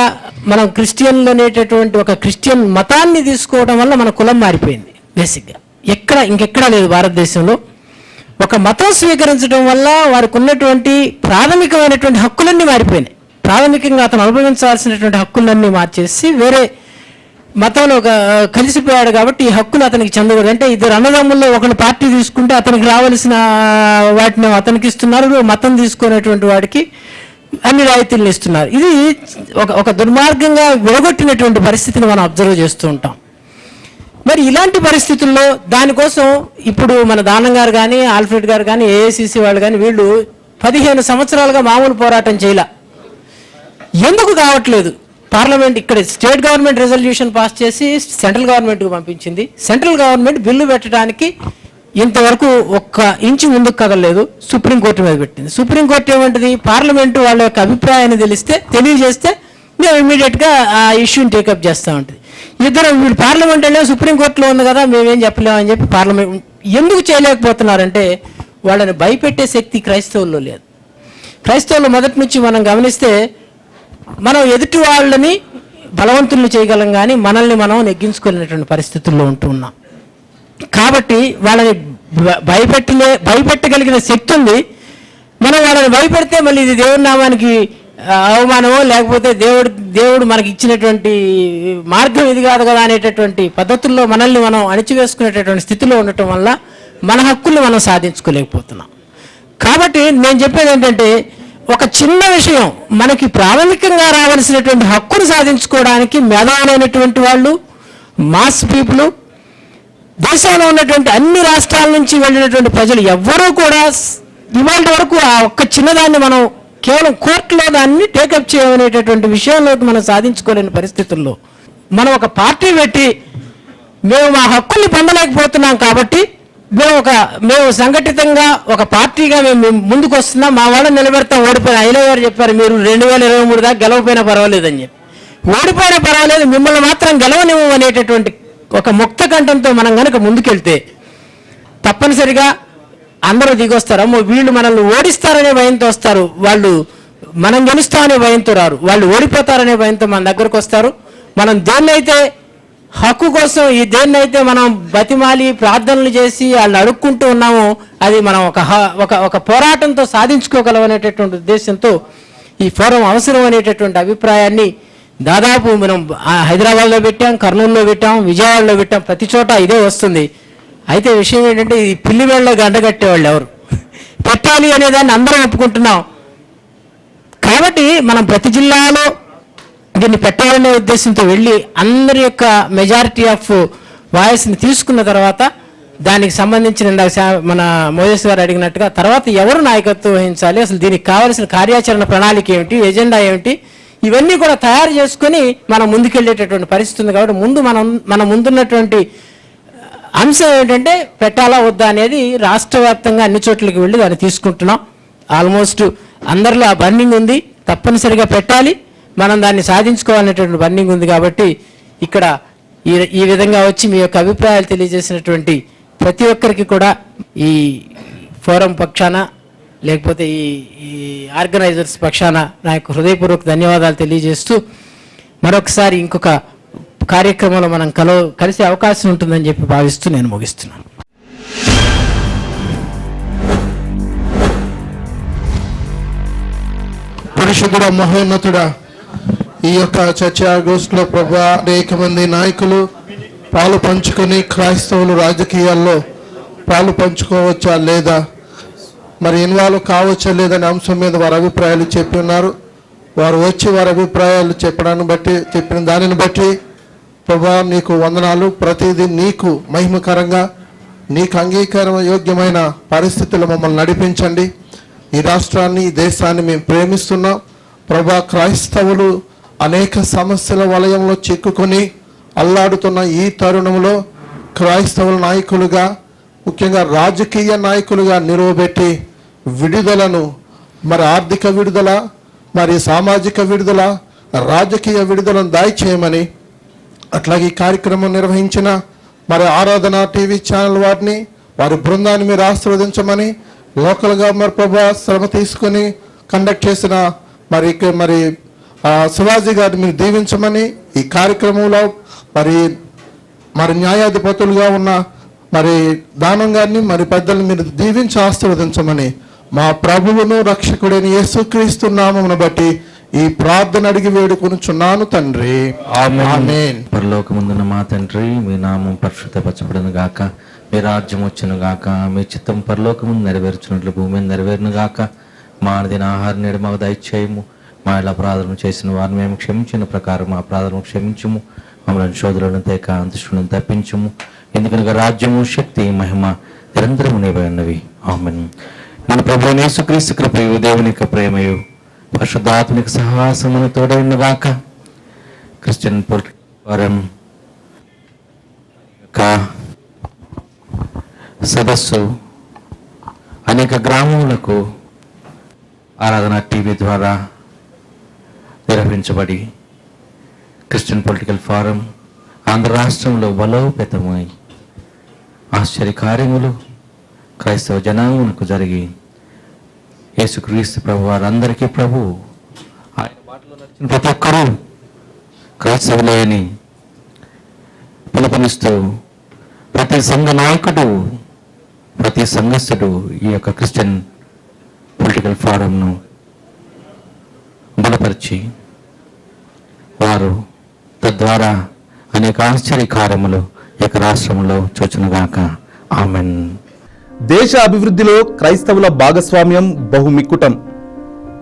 మనం క్రిస్టియన్లు అనేటటువంటి ఒక క్రిస్టియన్ మతాన్ని తీసుకోవడం వల్ల మన కులం మారిపోయింది. బేసిక్గా ఇంకెక్కడా లేదు భారతదేశంలో. ఒక మతం స్వీకరించడం వల్ల వారికి ఉన్నటువంటి ప్రాథమికమైనటువంటి హక్కులన్నీ మారిపోయినాయి. ప్రాథమికంగా అతను అనుభవించాల్సినటువంటి హక్కులన్నీ మార్చేసి వేరే మతంలో కలిసిపోయాడు. కాబట్టి ఈ హక్కులు అతనికి చెందకూడదు. అంటే ఇద్దరు అన్నదమ్ముల్లో ఒకళ్ళు పార్టీ తీసుకుంటే అతనికి రావాల్సిన వాటిని అతనికి ఇస్తున్నారు, మతం తీసుకునేటువంటి వాడికి అన్ని రాయితీలను ఇస్తున్నారు. ఇది ఒక దుర్మార్గంగా విడగొట్టినటువంటి పరిస్థితిని మనం అబ్జర్వ్ చేస్తూ ఉంటాం. మరి ఇలాంటి పరిస్థితుల్లో దానికోసం ఇప్పుడు మన దానం గారు కానీ, ఆల్ఫ్రెడ్ గారు కానీ, ఏఐసిసి వాళ్ళు కానీ వీళ్ళు 15 సంవత్సరాలుగా మామూలు పోరాటం చేయలే. ఎందుకు కావట్లేదు? పార్లమెంట్ ఇక్కడ స్టేట్ గవర్నమెంట్ రెజల్యూషన్ పాస్ చేసి సెంట్రల్ గవర్నమెంట్కి పంపించింది. సెంట్రల్ గవర్నమెంట్ బిల్లు పెట్టడానికి ఇంతవరకు ఒక్క ఇంచు ముందుకు కదలలేదు. సుప్రీంకోర్టు మీద పెట్టింది. సుప్రీంకోర్టు ఏమంటుంది? పార్లమెంటు వాళ్ళ యొక్క అభిప్రాయాన్ని తెలియజేస్తే మేము ఇమీడియట్గా ఆ ఇష్యూని టేకప్ చేస్తూ ఉంటుంది. వీళ్ళు పార్లమెంట్ అంటే సుప్రీంకోర్టులో ఉంది కదా మేమేం చెప్పలేమని చెప్పి పార్లమెంట్ ఎందుకు చేయలేకపోతున్నారంటే వాళ్ళని భయపెట్టే శక్తి క్రైస్తవుల్లో లేదు. క్రైస్తవులు మొదటి నుంచి మనం గమనిస్తే మనం ఎదుటి వాళ్ళని బలవంతుల్ని చేయగలం కానీ మనల్ని మనం నెగ్గించుకునేటువంటి పరిస్థితుల్లో ఉంటూ ఉన్నాం. కాబట్టి వాళ్ళని భయపెట్టగలిగిన శక్తి ఉంది. మనం వాళ్ళని భయపెడితే మళ్ళీ ఇది దేవుడి నామానికి అవమానమో లేకపోతే దేవుడు మనకి ఇచ్చినటువంటి మార్గం ఇది కాదు కదా అనేటటువంటి పద్ధతుల్లో మనల్ని మనం అణిచివేసుకునేటటువంటి స్థితిలో ఉండటం వల్ల మన హక్కుల్ని మనం సాధించుకోలేకపోతున్నాం. కాబట్టి నేను చెప్పేది ఏంటంటే ఒక చిన్న విషయం మనకి ప్రాథమికంగా రావాల్సినటువంటి హక్కును సాధించుకోవడానికి మేధావులైనటువంటి వాళ్ళు, మాస్ పీపుల్, దేశంలో ఉన్నటువంటి అన్ని రాష్ట్రాల నుంచి వెళ్ళినటువంటి ప్రజలు ఎవ్వరూ కూడా ఇవాళ వరకు ఆ ఒక్క చిన్నదాన్ని మనం కేవలం కోర్టులో దాన్ని టేకప్ చేయమనేటటువంటి విషయంలో మనం సాధించుకోలేని పరిస్థితుల్లో మనం ఒక పార్టీ పెట్టి మేము మా హక్కుల్ని పొందలేకపోతున్నాం కాబట్టి మేము సంఘటితంగా ఒక పార్టీగా మేము ముందుకు వస్తున్నాం, మా వాళ్ళని నిలబెడతాం, ఓడిపోయిన అయినా గారు చెప్పారు మీరు 2023 దాకా గెలవపోయినా పర్వాలేదని చెప్పి. ఓడిపోయినా పర్వాలేదు, మిమ్మల్ని మాత్రం గెలవనివ్వం అనేటటువంటి ఒక ముక్త కంఠంతో మనం కనుక ముందుకెళ్తే తప్పనిసరిగా అందరూ దిగొస్తారు. వీళ్ళు మనల్ని ఓడిస్తారనే భయంతో వస్తారు, వాళ్ళు మనం గెలుస్తామనే భయంతో రారు, వాళ్ళు ఓడిపోతారనే భయంతో మన దగ్గరకు వస్తారు. మనం దేన్నైతే హక్కు కోసం దేన్నైతే మనం బతిమాలి ప్రార్థనలు చేసి వాళ్ళని అడుక్కుంటూ ఉన్నామో అది మనం ఒక పోరాటంతో సాధించుకోగలం అనేటటువంటి ఉద్దేశంతో ఈ ఫోరం అవసరం అనేటటువంటి అభిప్రాయాన్ని దాదాపు మనం హైదరాబాద్లో పెట్టాం, కర్నూలులో పెట్టాం, విజయవాడలో పెట్టాం, ప్రతి చోట ఇదే వస్తుంది. అయితే విషయం ఏంటంటే ఈ పిల్లివేళ్ళలో గంటగట్టేవాళ్ళు ఎవరు పెట్టాలి అనేదాన్ని అందరం ఒప్పుకుంటున్నాం. కాబట్టి మనం ప్రతి జిల్లాలో దీన్ని పెట్టాలనే ఉద్దేశంతో వెళ్ళి అందరి యొక్క మెజారిటీ ఆఫ్ వాయిస్ని తీసుకున్న తర్వాత దానికి సంబంధించిన మన మోజస్ గారు అడిగినట్టుగా తర్వాత ఎవరు నాయకత్వం వహించాలి, అసలు దీనికి కావాల్సిన కార్యాచరణ ప్రణాళిక ఏమిటి, ఎజెండా ఏమిటి, ఇవన్నీ కూడా తయారు చేసుకుని మనం ముందుకెళ్ళేటటువంటి పరిస్థితి ఉంది. కాబట్టి మన ముందున్నటువంటి అంశం ఏంటంటే పెట్టాలా వద్దా అనేది రాష్ట్ర వ్యాప్తంగా అన్ని చోట్లకి వెళ్ళి దాన్ని తీసుకుంటున్నాం. ఆల్మోస్ట్ అందరిలో ఆ బర్నింగ్ ఉంది, తప్పనిసరిగా పెట్టాలి, మనం దాన్ని సాధించుకోవాలనేటువంటి బర్నింగ్ ఉంది. కాబట్టి ఇక్కడ ఈ విధంగా వచ్చి మీ యొక్క అభిప్రాయాలు తెలియజేసినటువంటి ప్రతి ఒక్కరికి కూడా ఈ ఫోరం పక్షాన లేకపోతే ఈ ఆర్గనైజర్స్ పక్షాన నా యొక్క హృదయపూర్వక ధన్యవాదాలు తెలియజేస్తూ మరొకసారి ఇంకొక కార్యక్రమంలో మనం కలిసే అవకాశం ఉంటుందని చెప్పి భావిస్తూ నేను ముగిస్తున్నాను. పరిశుద్ధుడ మహోన్నతుడా, ఈ యొక్క చర్చాగోష్ఠిలో ప్రభా అనేక మంది నాయకులు పాలు పంచుకొని క్రైస్తవులు రాజకీయాల్లో పాలు పంచుకోవచ్చా లేదా, మరి ఇన్వాల్వ్ కావచ్చా లేదనే అంశం మీద వారి అభిప్రాయాలు చెప్పి ఉన్నారు. వారు వచ్చి వారి అభిప్రాయాలు చెప్పిన దానిని బట్టి ప్రభా నీకు వందనాలు. ప్రతిదీ నీకు మహిమకరంగా నీకు అంగీకారం యోగ్యమైన పరిస్థితుల్లో మమ్మల్ని నడిపించండి. ఈ రాష్ట్రాన్ని ఈ దేశాన్ని మేము ప్రేమిస్తున్నాం ప్రభా. క్రైస్తవులు అనేక సమస్యల వలయంలో చిక్కుకొని అల్లాడుతున్న ఈ తరుణంలో క్రైస్తవుల నాయకులుగా, ముఖ్యంగా రాజకీయ నాయకులుగా నిలవబెట్టి విడుదలను, మరి ఆర్థిక విడుదల, మరి సామాజిక విడుదల, రాజకీయ విడుదలను దయచేయమని, అట్లాగే ఈ కార్యక్రమం నిర్వహించిన మరి ఆరాధన టీవీ ఛానల్ వారిని, వారి బృందాన్ని మీరు ఆశీర్వదించమని, లోకల్గా మరి ప్రభా శ్రమ తీసుకొని కండక్ట్ చేసిన మరి శివాజీ గారిని మీరు దీవించమని, ఈ కార్యక్రమంలో మరి న్యాయాధిపతులుగా ఉన్న మరి దానం గారిని మరి పెద్దల్ని మీరు దీవించి ఆశీర్వదించమని మా ప్రభువును రక్షకుడైన యేసుక్రీస్తు నామమును బట్టి ఈ ప్రార్థన అడిగి వేడుకొనుచున్నాను తండ్రి, ఆమేన్. పరలోకమందున్న మా తండ్రి, మీ నామం పరిశుద్ధపరచబడును గాక, మీ రాజ్యం వచ్చును గాక, మీ చిత్తం పరలోకముందు నెరవేర్చినట్లు భూమి మీద నెరవేరును గాక. మా అనుదిన ఆహారం నేడు మాకు దయచేయము, మా ఇలా అపరాధం చేసిన వారిని మేము క్షమించిన ప్రకారం మా అపరాధం క్షమించుము, మమ్మల్ని శోధులను తేక అంతుష్టులను తప్పించుము. ఎందుకనగా రాజ్యము, శక్తి, మహిమ నిరంతరము నీవే ఉన్నవి. ఆమేన్. మన ప్రభువైన యేసుక్రీస్తు కృపయు, దేవుని యొక్క ప్రేమయు, పరిశుద్ధాత్మక సహవాసమును తోడైన గాక. క్రిస్టియన్ ఫోరం యొక్క సదస్సు అనేక గ్రామములకు ఆరాధన టీవీ ద్వారా నిర్వహించబడి క్రిస్టియన్ పొలిటికల్ ఫోరం ఆంధ్ర రాష్ట్రంలో బలోపేతమై ఆశ్చర్య కార్యములు క్రైస్తవ జనాంగమునకు జరిగి యేసుక్రీస్తు ప్రభు వారందరికీ ప్రభు ఆయన బాటలో నడిచిన ప్రతి ఒక్కరూ క్రైస్తవులే అని పిలుపునిస్తూ ప్రతి సంఘ నాయకుడు, ప్రతి సంఘస్థుడు ఈ యొక్క క్రిస్టియన్ పొలిటికల్ ఫోరంను బలపరిచి వారు తద్వారా అనేక ఆశ్చర్య కార్యములు ఈ యొక్క రాష్ట్రంలో చూచునుగాక. ఆమెన్. దేశ అభివృద్ధిలో క్రైస్తవుల భాగస్వామ్యం బహుమిక్కుటం.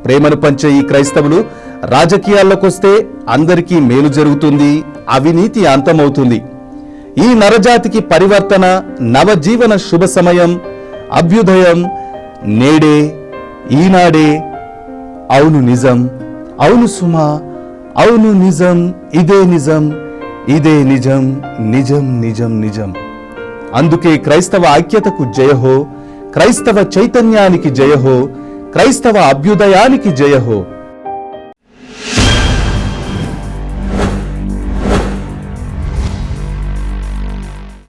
ప్రేమను పంచే ఈ క్రైస్తవులు రాజకీయాల్లోకొస్తే అందరికీ మేలు జరుగుతుంది, అవినీతి అంతమవుతుంది. ఈ నరజాతికి పరివర్తన, నవజీవన శుభ సమయం, అభ్యుదయం నేడే, ఈనాడే. అవును నిజం, అవును సుమా, అవును నిజం, ఇదే నిజం, ఇదే నిజం, నిజం నిజం నిజం. అందుకే క్రైస్తవ ఐక్యతకు జయహో, క్రైస్తవ చైతన్యానికి జయహో, క్రైస్తవ అభ్యుదయానికి జయహో.